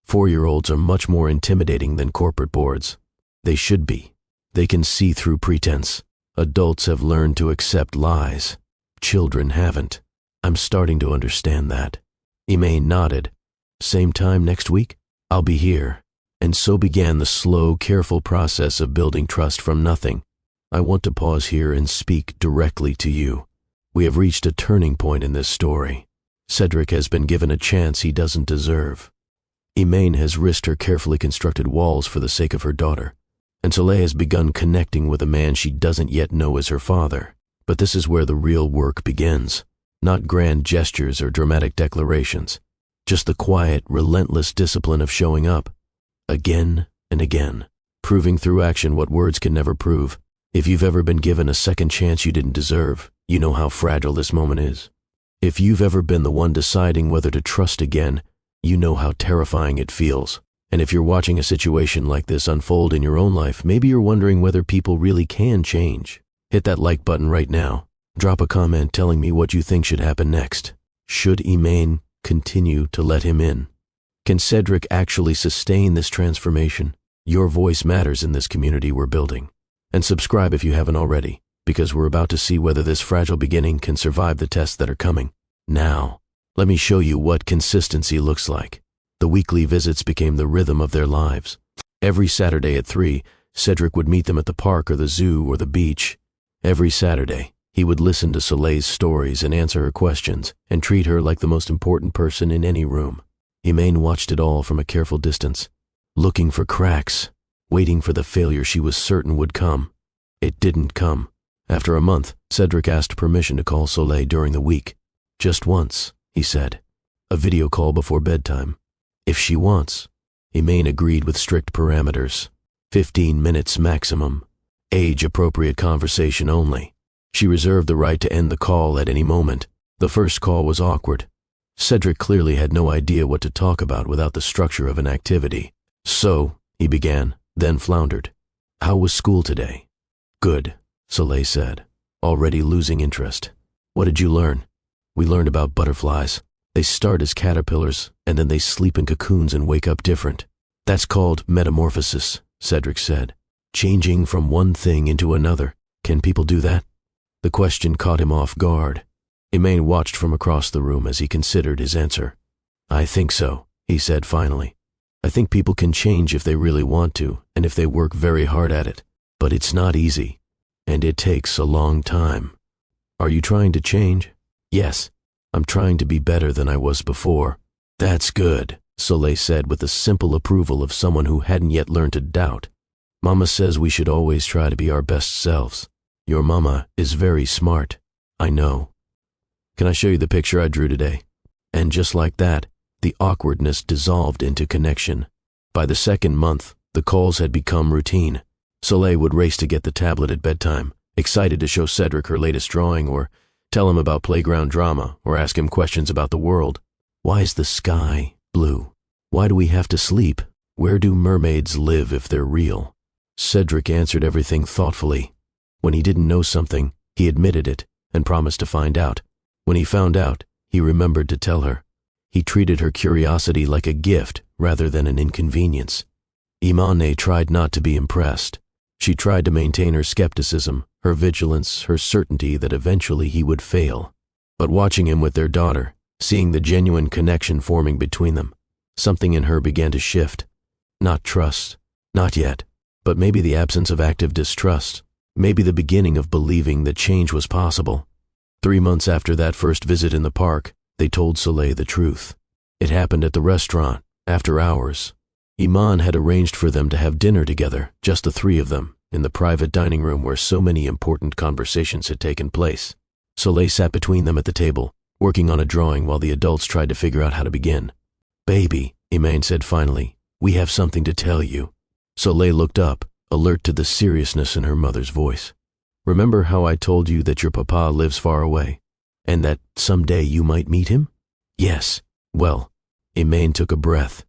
4-year-olds are much more intimidating than corporate boards. They should be. They can see through pretense. Adults have learned to accept lies. Children haven't. I'm starting to understand that. Iman nodded. Same time next week? I'll be here. And so began the slow, careful process of building trust from nothing. I want to pause here and speak directly to you. We have reached a turning point in this story. Cedric has been given a chance he doesn't deserve. Iman has risked her carefully constructed walls for the sake of her daughter. And Soleil has begun connecting with a man she doesn't yet know as her father. But this is where the real work begins. Not grand gestures or dramatic declarations. Just the quiet, relentless discipline of showing up. Again and again. Proving through action what words can never prove. If you've ever been given a second chance you didn't deserve, you know how fragile this moment is. If you've ever been the one deciding whether to trust again, you know how terrifying it feels. And if you're watching a situation like this unfold in your own life, maybe you're wondering whether people really can change. Hit that like button right now. Drop a comment telling me what you think should happen next. Should Iman continue to let him in? Can Cedric actually sustain this transformation? Your voice matters in this community we're building. And subscribe if you haven't already, because we're about to see whether this fragile beginning can survive the tests that are coming. Now, let me show you what consistency looks like. The weekly visits became the rhythm of their lives. Every Saturday at 3, Cedric would meet them at the park or the zoo or the beach. Every Saturday, he would listen to Soleil's stories and answer her questions and treat her like the most important person in any room. Emaine watched it all from a careful distance, looking for cracks, waiting for the failure she was certain would come. It didn't come. After a month, Cedric asked permission to call Soleil during the week. Just once, he said. A video call before bedtime. If she wants. Emaine agreed with strict parameters. 15 minutes maximum. Age-appropriate conversation only. She reserved the right to end the call at any moment. The first call was awkward. Cedric clearly had no idea what to talk about without the structure of an activity. So, he began, then floundered. How was school today? Good, Soleil said, already losing interest. What did you learn? We learned about butterflies. They start as caterpillars, and then they sleep in cocoons and wake up different. That's called metamorphosis, Cedric said. Changing from one thing into another. Can people do that? The question caught him off guard. Emaine watched from across the room as he considered his answer. I think so, he said finally. I think people can change if they really want to, and if they work very hard at it. But it's not easy, and it takes a long time. Are you trying to change? Yes, I'm trying to be better than I was before. That's good, Soleil said with the simple approval of someone who hadn't yet learned to doubt. Mama says we should always try to be our best selves. Your mama is very smart. I know. Can I show you the picture I drew today? And just like that, the awkwardness dissolved into connection. By the second month, the calls had become routine. Soleil would race to get the tablet at bedtime, excited to show Cedric her latest drawing or tell him about playground drama or ask him questions about the world. Why is the sky blue? Why do we have to sleep? Where do mermaids live if they're real? Cedric answered everything thoughtfully. When he didn't know something, he admitted it and promised to find out. When he found out, he remembered to tell her. He treated her curiosity like a gift rather than an inconvenience. Imane tried not to be impressed. She tried to maintain her skepticism, her vigilance, her certainty that eventually he would fail. But watching him with their daughter, seeing the genuine connection forming between them, something in her began to shift. Not trust, not yet, but maybe the absence of active distrust, maybe the beginning of believing that change was possible. 3 months after that first visit in the park, they told Soleil the truth. It happened at the restaurant, after hours. Iman had arranged for them to have dinner together, just the three of them, in the private dining room where so many important conversations had taken place. Soleil sat between them at the table, working on a drawing while the adults tried to figure out how to begin. Baby, Iman said finally, we have something to tell you. Soleil looked up, alert to the seriousness in her mother's voice. Remember how I told you that your papa lives far away, and that someday you might meet him? Yes. Well, Iman took a breath.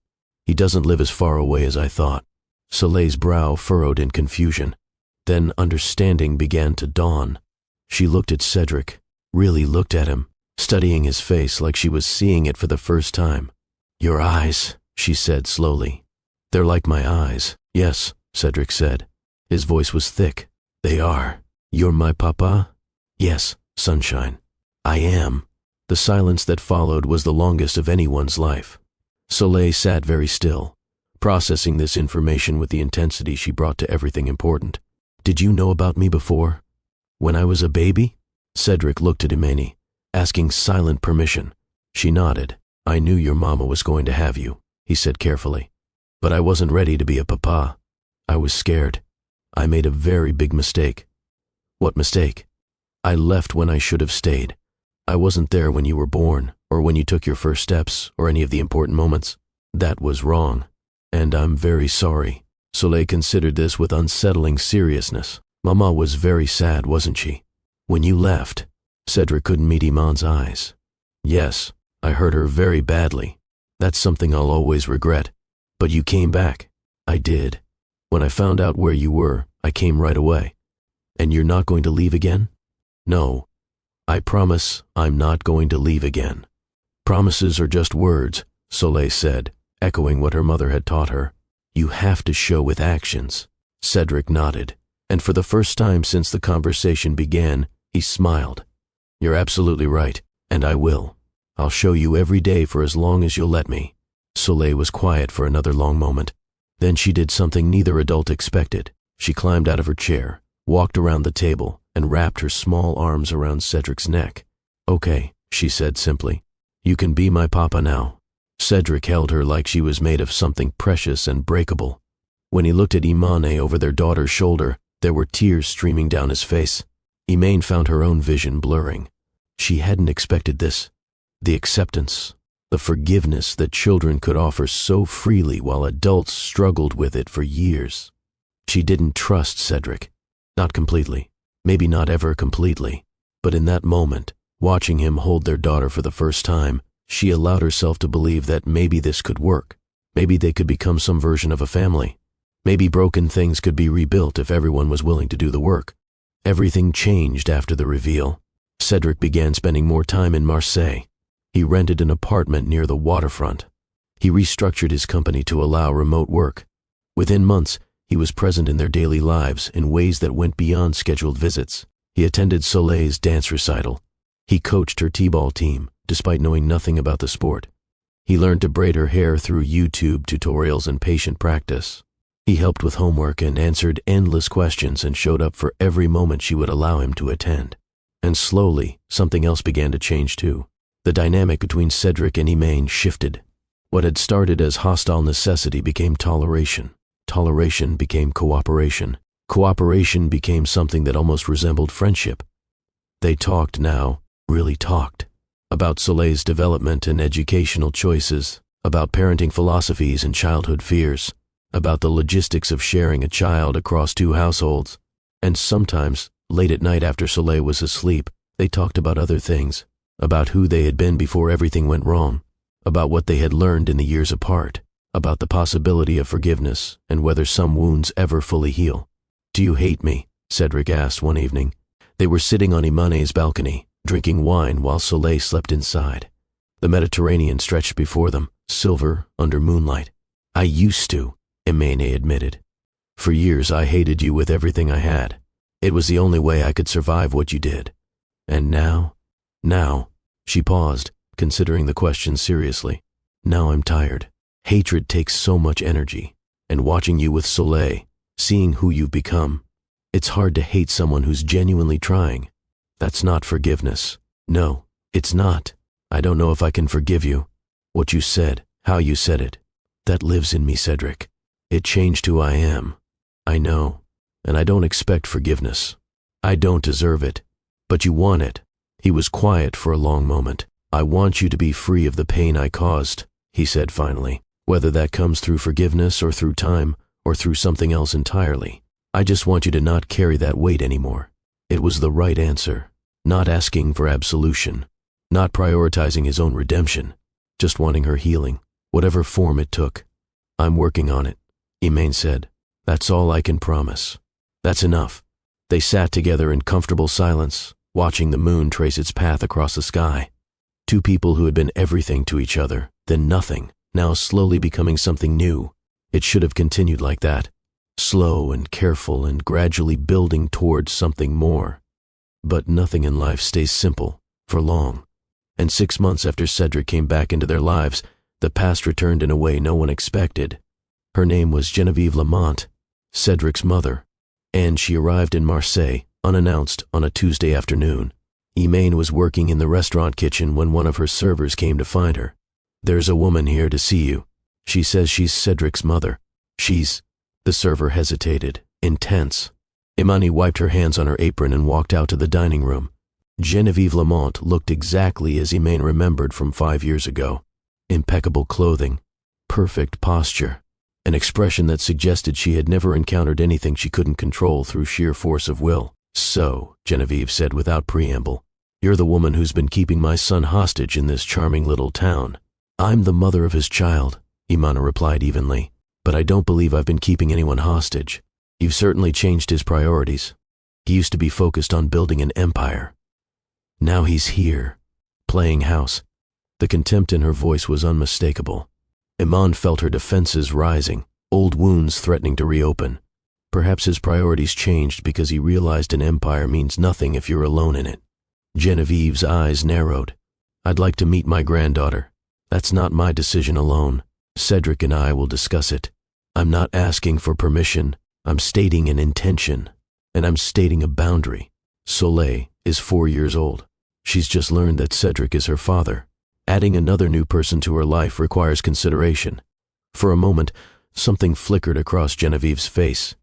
He doesn't live as far away as I thought. Soleil's brow furrowed in confusion. Then understanding began to dawn. She looked at Cedric, really looked at him, studying his face like she was seeing it for the first time. Your eyes, she said slowly. They're like my eyes. Yes, Cedric said. His voice was thick. They are. You're my papa? Yes, sunshine. I am. The silence that followed was the longest of anyone's life. Soleil sat very still, processing this information with the intensity she brought to everything important. Did you know about me before? When I was a baby? Cedric looked at Imani, asking silent permission. She nodded. I knew your mama was going to have you, he said carefully. But I wasn't ready to be a papa. I was scared. I made a very big mistake. What mistake? I left when I should have stayed. I wasn't there when you were born, or when you took your first steps, or any of the important moments. That was wrong. And I'm very sorry. Soleil considered this with unsettling seriousness. Mama was very sad, wasn't she? When you left, Cedric couldn't meet Iman's eyes. Yes, I hurt her very badly. That's something I'll always regret. But you came back. I did. When I found out where you were, I came right away. And you're not going to leave again? No. I promise I'm not going to leave again. Promises are just words, Soleil said, echoing what her mother had taught her. You have to show with actions. Cedric nodded, and for the first time since the conversation began, he smiled. You're absolutely right, and I will. I'll show you every day for as long as you'll let me. Soleil was quiet for another long moment. Then she did something neither adult expected. She climbed out of her chair, walked around the table, and wrapped her small arms around Cedric's neck. "Okay," she said simply. "You can be my papa now." Cedric held her like she was made of something precious and breakable. When he looked at Imane over their daughter's shoulder, there were tears streaming down his face. Imane found her own vision blurring. She hadn't expected this. The acceptance, the forgiveness that children could offer so freely while adults struggled with it for years. She didn't trust Cedric. Not completely. Maybe not ever completely. But in that moment, watching him hold their daughter for the first time, she allowed herself to believe that maybe this could work. Maybe they could become some version of a family. Maybe broken things could be rebuilt if everyone was willing to do the work. Everything changed after the reveal. Cedric began spending more time in Marseille. He rented an apartment near the waterfront. He restructured his company to allow remote work. Within months, he was present in their daily lives in ways that went beyond scheduled visits. He attended Soleil's dance recital. He coached her t-ball team, despite knowing nothing about the sport. He learned to braid her hair through YouTube tutorials and patient practice. He helped with homework and answered endless questions and showed up for every moment she would allow him to attend. And slowly, something else began to change too. The dynamic between Cedric and Imane shifted. What had started as hostile necessity became toleration. Toleration became cooperation. Cooperation became something that almost resembled friendship. They talked now, really talked, about Soleil's development and educational choices, about parenting philosophies and childhood fears, about the logistics of sharing a child across two households. And sometimes, late at night after Soleil was asleep, they talked about other things, about who they had been before everything went wrong, about what they had learned in the years apart, about the possibility of forgiveness and whether some wounds ever fully heal. "Do you hate me?" Cedric asked one evening. They were sitting on Imane's balcony, drinking wine while Soleil slept inside. The Mediterranean stretched before them, silver under moonlight. "I used to," Imane admitted. "For years I hated you with everything I had. It was the only way I could survive what you did. And now, she paused, considering the question seriously. "Now I'm tired. Hatred takes so much energy, and watching you with Soleil, seeing who you've become, it's hard to hate someone who's genuinely trying. That's not forgiveness. No, it's not. I don't know if I can forgive you. What you said, how you said it, that lives in me, Cedric. It changed who I am. I know, and I don't expect forgiveness. I don't deserve it, but you want it." He was quiet for a long moment. "I want you to be free of the pain I caused," he said finally, "whether that comes through forgiveness or through time or through something else entirely. I just want you to not carry that weight anymore." It was the right answer, not asking for absolution, not prioritizing his own redemption, just wanting her healing, whatever form it took. "I'm working on it," Imane said. "That's all I can promise." "That's enough." They sat together in comfortable silence, watching the moon trace its path across the sky. Two people who had been everything to each other, then nothing, now slowly becoming something new. It should have continued like that, slow and careful and gradually building towards something more. But nothing in life stays simple for long. And 6 months after Cedric came back into their lives, the past returned in a way no one expected. Her name was Genevieve Lamont, Cedric's mother, and she arrived in Marseille, unannounced, on a Tuesday afternoon. Imane was working in the restaurant kitchen when one of her servers came to find her. "There's a woman here to see you. She says she's Cedric's mother. She's—" The server hesitated, intense. Imane wiped her hands on her apron and walked out to the dining room. Genevieve Lamont looked exactly as Imane remembered from 5 years ago. Impeccable clothing, perfect posture, an expression that suggested she had never encountered anything she couldn't control through sheer force of will. "So," Genevieve said without preamble, "you're the woman who's been keeping my son hostage in this charming little town." "I'm the mother of his child," Imane replied evenly, "but I don't believe I've been keeping anyone hostage. You've certainly changed his priorities. He used to be focused on building an empire. Now he's here, playing house." The contempt in her voice was unmistakable. Imane felt her defenses rising, old wounds threatening to reopen. Perhaps his priorities changed because he realized an empire means nothing if you're alone in it. Genevieve's eyes narrowed. "I'd like to meet my granddaughter. That's not my decision alone. Cedric and I will discuss it. I'm not asking for permission. I'm stating an intention, and I'm stating a boundary. Soleil is 4 years old. She's just learned that Cedric is her father. Adding another new person to her life requires consideration. For a moment, something flickered across Genevieve's face.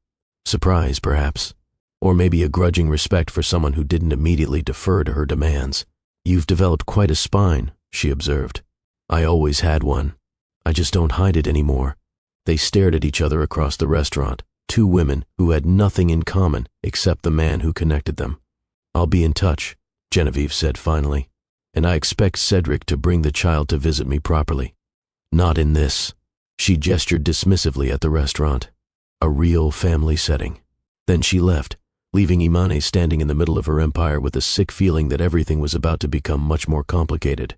Surprise, perhaps. Or maybe a grudging respect for someone who didn't immediately defer to her demands. "You've developed quite a spine," she observed. "I always had one. I just don't hide it anymore." They stared at each other across the restaurant, two women who had nothing in common except the man who connected them. "I'll be in touch," Genevieve said finally, "and I expect Cedric to bring the child to visit me properly. Not in this." She gestured dismissively at the restaurant. A real family setting. Then she left, leaving Imane standing in the middle of her empire with a sick feeling that everything was about to become much more complicated.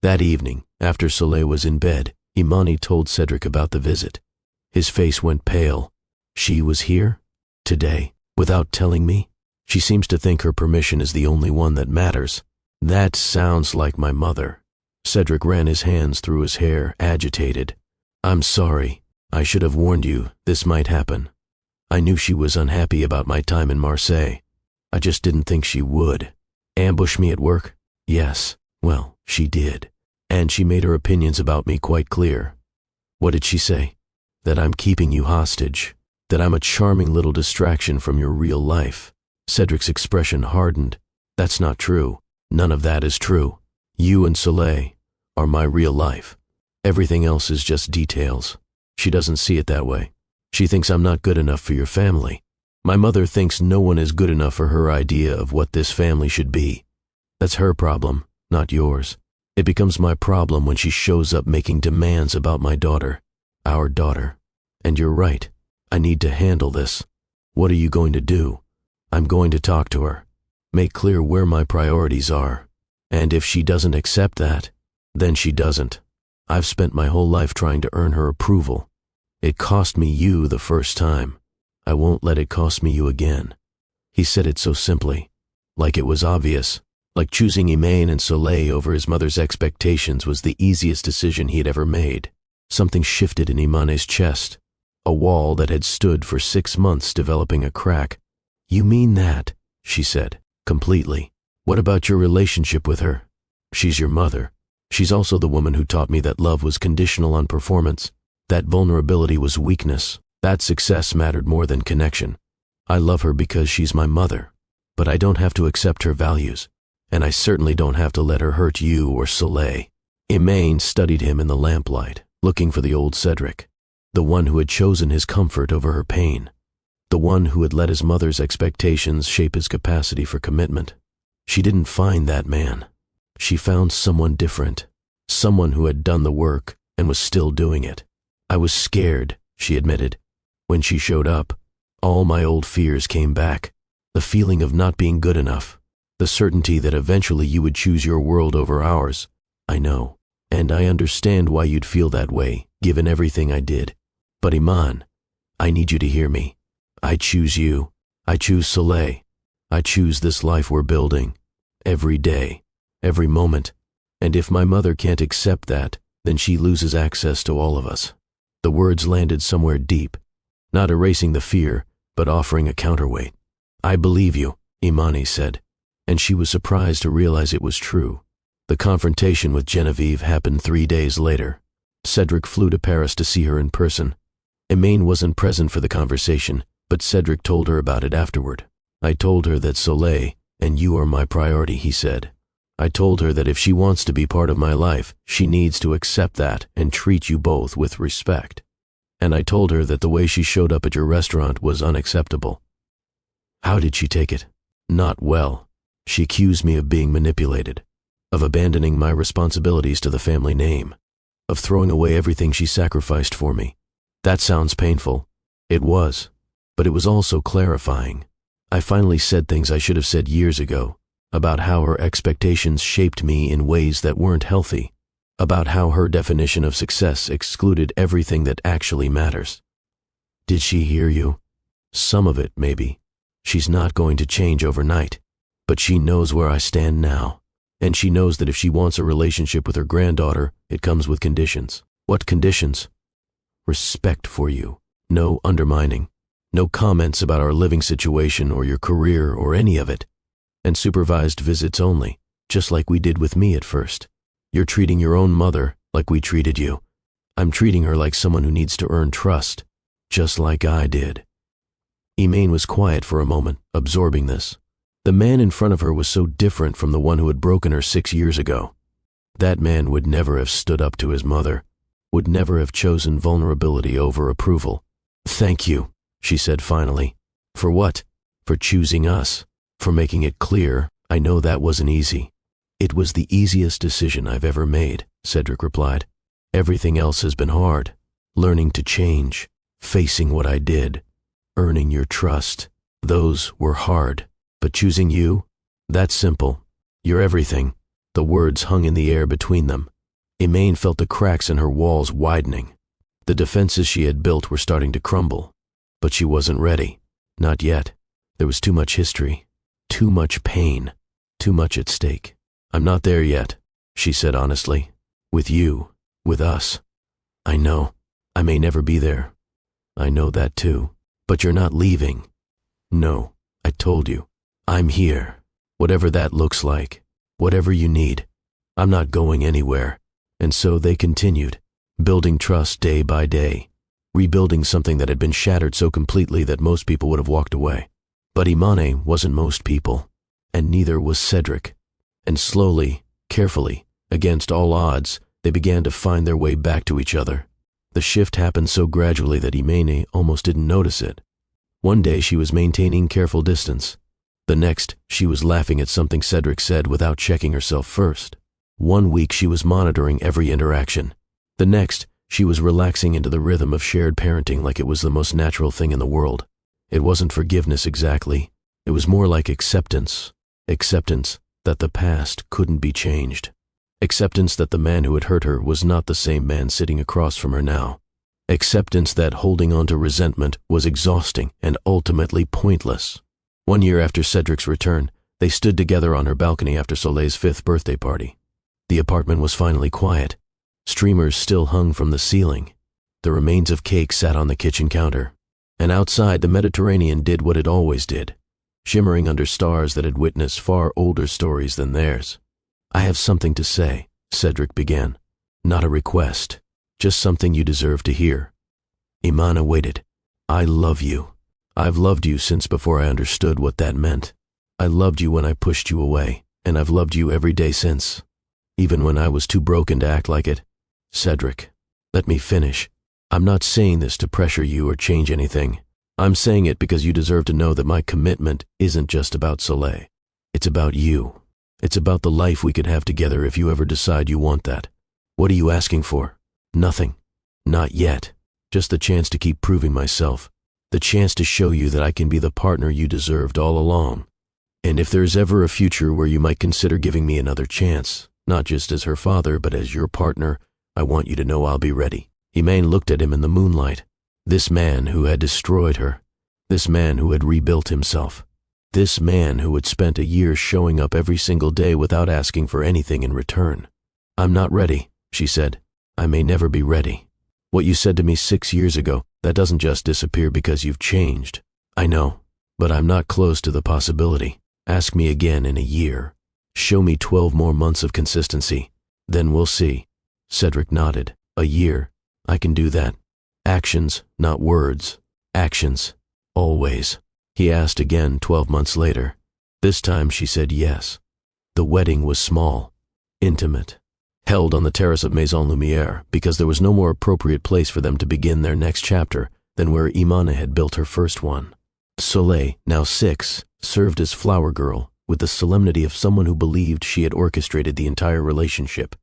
That evening, after Soleil was in bed, Imane told Cedric about the visit. His face went pale. "She was here? Today? Without telling me? She seems to think her permission is the only one that matters. That sounds like my mother." Cedric ran his hands through his hair, agitated. "I'm sorry. I should have warned you this might happen. I knew she was unhappy about my time in Marseille. I just didn't think she would. Ambush me at work? Yes. Well, she did. And she made her opinions about me quite clear." "What did she say?" "That I'm keeping you hostage. That I'm a charming little distraction from your real life." Cedric's expression hardened. "That's not true. None of that is true. You and Soleil are my real life. Everything else is just details." She doesn't see it that way. She thinks I'm not good enough for your family. My mother thinks no one is good enough for her idea of what this family should be. That's her problem, not yours. It becomes my problem when she shows up making demands about my daughter, our daughter. And you're right. I need to handle this. What are you going to do? I'm going to talk to her. Make clear where my priorities are. And if she doesn't accept that, then she doesn't. I've spent my whole life trying to earn her approval. It cost me you the first time. I won't let it cost me you again." He said it so simply, like it was obvious, like choosing Imane and Soleil over his mother's expectations was the easiest decision he had ever made. Something shifted in Imane's chest, a wall that had stood for 6 months developing a crack. "You mean that?" she said, completely. "What about your relationship with her? She's your mother. She's also the woman who taught me that love was conditional on performance, that vulnerability was weakness, that success mattered more than connection. I love her because she's my mother, but I don't have to accept her values, and I certainly don't have to let her hurt you or Soleil." Imane studied him in the lamplight, looking for the old Cedric, the one who had chosen his comfort over her pain, the one who had let his mother's expectations shape his capacity for commitment. She didn't find that man. She found someone different, someone who had done the work and was still doing it. "I was scared," she admitted. "When she showed up, all my old fears came back. The feeling of not being good enough, the certainty that eventually you would choose your world over ours. I know, and I understand why you'd feel that way, given everything I did. But Iman, I need you to hear me. I choose you. I choose Soleil. I choose this life we're building. Every day, every moment. And if my mother can't accept that, then she loses access to all of us." The words landed somewhere deep, not erasing the fear, but offering a counterweight. "I believe you," Imane said, and she was surprised to realize it was true. The confrontation with Genevieve happened 3 days later. Cedric flew to Paris to see her in person. Imane wasn't present for the conversation, but Cedric told her about it afterward. "I told her that Soleil and you are my priority," he said. "I told her that if she wants to be part of my life, she needs to accept that and treat you both with respect. And I told her that the way she showed up at your restaurant was unacceptable." "How did she take it?" "Not well. She accused me of being manipulated, of abandoning my responsibilities to the family name, of throwing away everything she sacrificed for me. That sounds painful. It was, but it was also clarifying. I finally said things I should have said years ago, about how her expectations shaped me in ways that weren't healthy, about how her definition of success excluded everything that actually matters." "Did she hear you?" "Some of it, maybe. She's not going to change overnight, but she knows where I stand now, and she knows that if she wants a relationship with her granddaughter, it comes with conditions." "What conditions?" "Respect for you. No undermining. No comments about our living situation or your career or any of it. And supervised visits only, just like we did with me at first. You're treating your own mother like we treated you. I'm treating her like someone who needs to earn trust, just like I did." Emaine was quiet for a moment, absorbing this. The man in front of her was so different from the one who had broken her 6 years ago. That man would never have stood up to his mother, would never have chosen vulnerability over approval. "Thank you," she said finally. "For what? For choosing us. For making it clear. I know that wasn't easy." "It was the easiest decision I've ever made," Cedric replied. "Everything else has been hard. Learning to change, facing what I did, earning your trust. Those were hard. But choosing you? That's simple. You're everything." The words hung in the air between them. Emaine felt the cracks in her walls widening. The defenses she had built were starting to crumble. But she wasn't ready. Not yet. There was too much history, too much pain, too much at stake. "I'm not there yet," she said honestly. "With you, with us. I know. I may never be there. I know that too. But you're not leaving." "No, I told you. I'm here. Whatever that looks like. Whatever you need. I'm not going anywhere." And so they continued, building trust day by day, rebuilding something that had been shattered so completely that most people would have walked away. But Imane wasn't most people, and neither was Cedric. And slowly, carefully, against all odds, they began to find their way back to each other. The shift happened so gradually that Imane almost didn't notice it. One day she was maintaining careful distance. The next, she was laughing at something Cedric said without checking herself first. One week she was monitoring every interaction. The next, she was relaxing into the rhythm of shared parenting like it was the most natural thing in the world. It wasn't forgiveness exactly. It was more like acceptance. Acceptance that the past couldn't be changed. Acceptance that the man who had hurt her was not the same man sitting across from her now. Acceptance that holding on to resentment was exhausting and ultimately pointless. 1 year after Cedric's return, they stood together on her balcony after Soleil's 5th birthday party. The apartment was finally quiet. Streamers still hung from the ceiling. The remains of cake sat on the kitchen counter. And outside, the Mediterranean did what it always did, shimmering under stars that had witnessed far older stories than theirs. "I have something to say," Cedric began. "Not a request, just something you deserve to hear." Imane waited. "I love you. I've loved you since before I understood what that meant. I loved you when I pushed you away, and I've loved you every day since, even when I was too broken to act like it." "Cedric, let me finish. I'm not saying this to pressure you or change anything. I'm saying it because you deserve to know that my commitment isn't just about Soleil. It's about you. It's about the life we could have together if you ever decide you want that. What are you asking for? Nothing. Not yet. Just the chance to keep proving myself. The chance to show you that I can be the partner you deserved all along. And if there's ever a future where you might consider giving me another chance, not just as her father, but as your partner, I want you to know I'll be ready." Imane looked at him in the moonlight. This man who had destroyed her. This man who had rebuilt himself. This man who had spent a year showing up every single day without asking for anything in return. "I'm not ready," she said. "I may never be ready. What you said to me 6 years ago, that doesn't just disappear because you've changed. I know, but I'm not close to the possibility. Ask me again in a year. Show me 12 more months of consistency. Then we'll see." Cedric nodded. "A year. I can do that. Actions, not words. Actions. Always." He asked again 12 months later. This time she said yes. The wedding was small, intimate, held on the terrace of Maison Lumière because there was no more appropriate place for them to begin their next chapter than where Imane had built her first one. Soleil, now 6, served as flower girl with the solemnity of someone who believed she had orchestrated the entire relationship.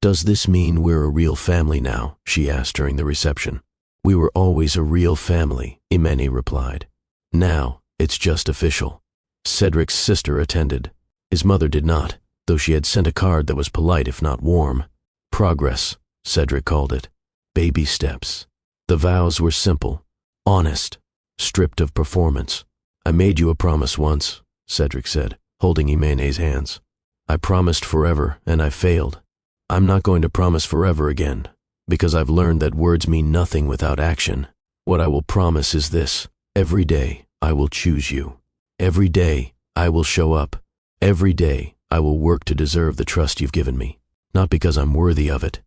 "Does this mean we're a real family now?" she asked during the reception. "We were always a real family," Imane replied. "Now, it's just official." Cedric's sister attended. His mother did not, though she had sent a card that was polite if not warm. Progress, Cedric called it. Baby steps. The vows were simple, honest, stripped of performance. "I made you a promise once," Cedric said, holding Imane's hands. "I promised forever, and I failed. I'm not going to promise forever again, because I've learned that words mean nothing without action. What I will promise is this: Every day, I will choose you. Every day, I will show up. Every day, I will work to deserve the trust you've given me. Not because I'm worthy of it,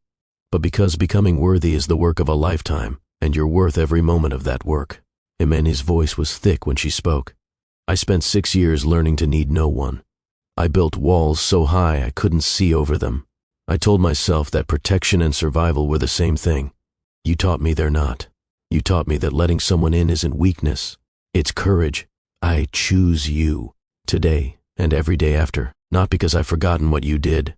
but because becoming worthy is the work of a lifetime, and you're worth every moment of that work. Imene's voice was thick when she spoke. I spent 6 years learning to need no one. I built walls so high I couldn't see over them. I told myself that protection and survival were the same thing. You taught me they're not. You taught me that letting someone in isn't weakness. It's courage. I choose you, today and every day after, not because I've forgotten what you did,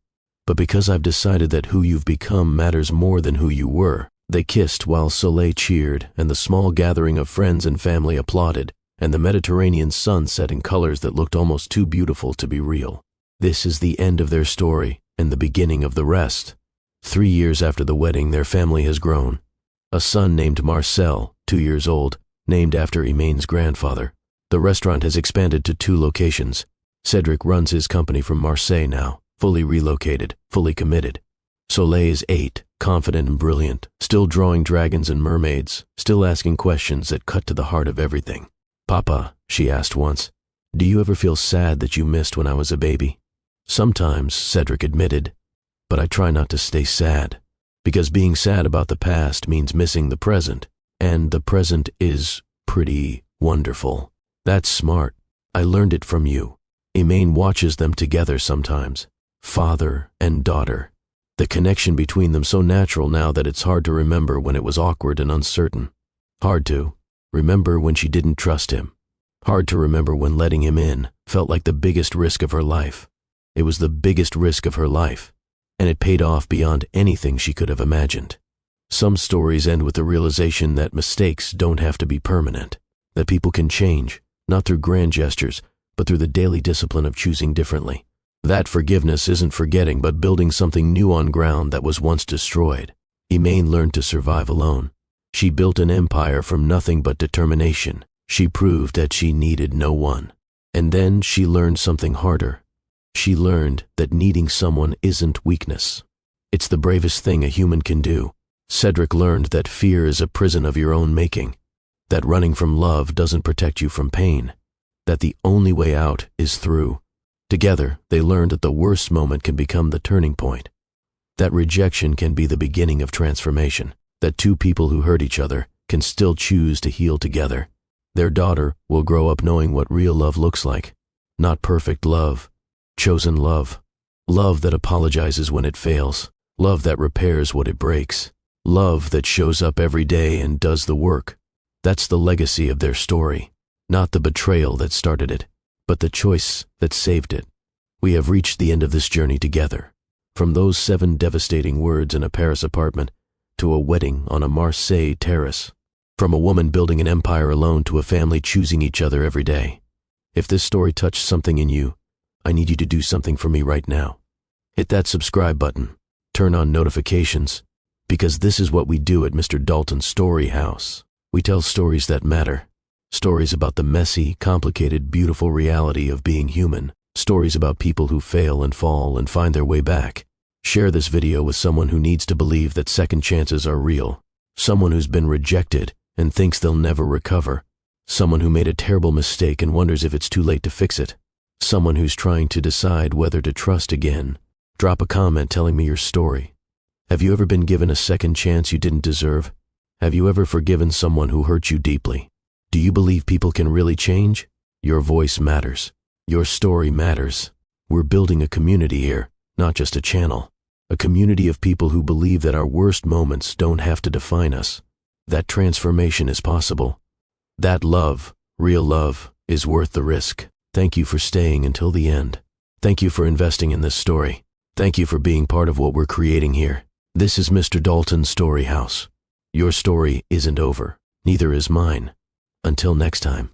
but because I've decided that who you've become matters more than who you were. They kissed while Soleil cheered, and the small gathering of friends and family applauded, and the Mediterranean sun set in colors that looked almost too beautiful to be real. This is the end of their story, and the beginning of the rest. 3 years after the wedding, their family has grown. A son named Marcel, 2 years old, named after Imene's grandfather. The restaurant has expanded to 2 locations. Cedric runs his company from Marseille now, fully relocated, fully committed. Soleil is 8, confident and brilliant, still drawing dragons and mermaids, still asking questions that cut to the heart of everything. "Papa," she asked once, "do you ever feel sad that you missed when I was a baby?" "Sometimes," Cedric admitted, "but I try not to stay sad, because being sad about the past means missing the present, and the present is pretty wonderful." "That's smart. I learned it from you." Imene watches them together sometimes, father and daughter. The connection between them so natural now that it's hard to remember when it was awkward and uncertain. Hard to remember when she didn't trust him. Hard to remember when letting him in felt like the biggest risk of her life. It was the biggest risk of her life, and it paid off beyond anything she could have imagined. Some stories end with the realization that mistakes don't have to be permanent, that people can change, not through grand gestures, but through the daily discipline of choosing differently. That forgiveness isn't forgetting, but building something new on ground that was once destroyed. Imene learned to survive alone. She built an empire from nothing but determination. She proved that she needed no one. And then she learned something harder. She learned that needing someone isn't weakness. It's the bravest thing a human can do. Cedric learned that fear is a prison of your own making, that running from love doesn't protect you from pain, that the only way out is through. Together, they learned that the worst moment can become the turning point, that rejection can be the beginning of transformation, that 2 people who hurt each other can still choose to heal together. Their daughter will grow up knowing what real love looks like. Not perfect love, chosen love. Love that apologizes when it fails. Love that repairs what it breaks. Love that shows up every day and does the work. That's the legacy of their story. Not the betrayal that started it, but the choice that saved it. We have reached the end of this journey together. From those 7 devastating words in a Paris apartment to a wedding on a Marseille terrace. From a woman building an empire alone to a family choosing each other every day. If this story touched something in you, I need you to do something for me right now. Hit that subscribe button. Turn on notifications. Because this is what we do at Mr. Dalton Story House. We tell stories that matter. Stories about the messy, complicated, beautiful reality of being human. Stories about people who fail and fall and find their way back. Share this video with someone who needs to believe that second chances are real. Someone who's been rejected and thinks they'll never recover. Someone who made a terrible mistake and wonders if it's too late to fix it. Someone who's trying to decide whether to trust again. Drop a comment telling me your story. Have you ever been given a second chance you didn't deserve? Have you ever forgiven someone who hurt you deeply? Do you believe people can really change? Your voice matters. Your story matters. We're building a community here, not just a channel. A community of people who believe that our worst moments don't have to define us. That transformation is possible. That love, real love, is worth the risk. Thank you for staying until the end. Thank you for investing in this story. Thank you for being part of what we're creating here. This is Mr. Dalton Story House. Your story isn't over. Neither is mine. Until next time.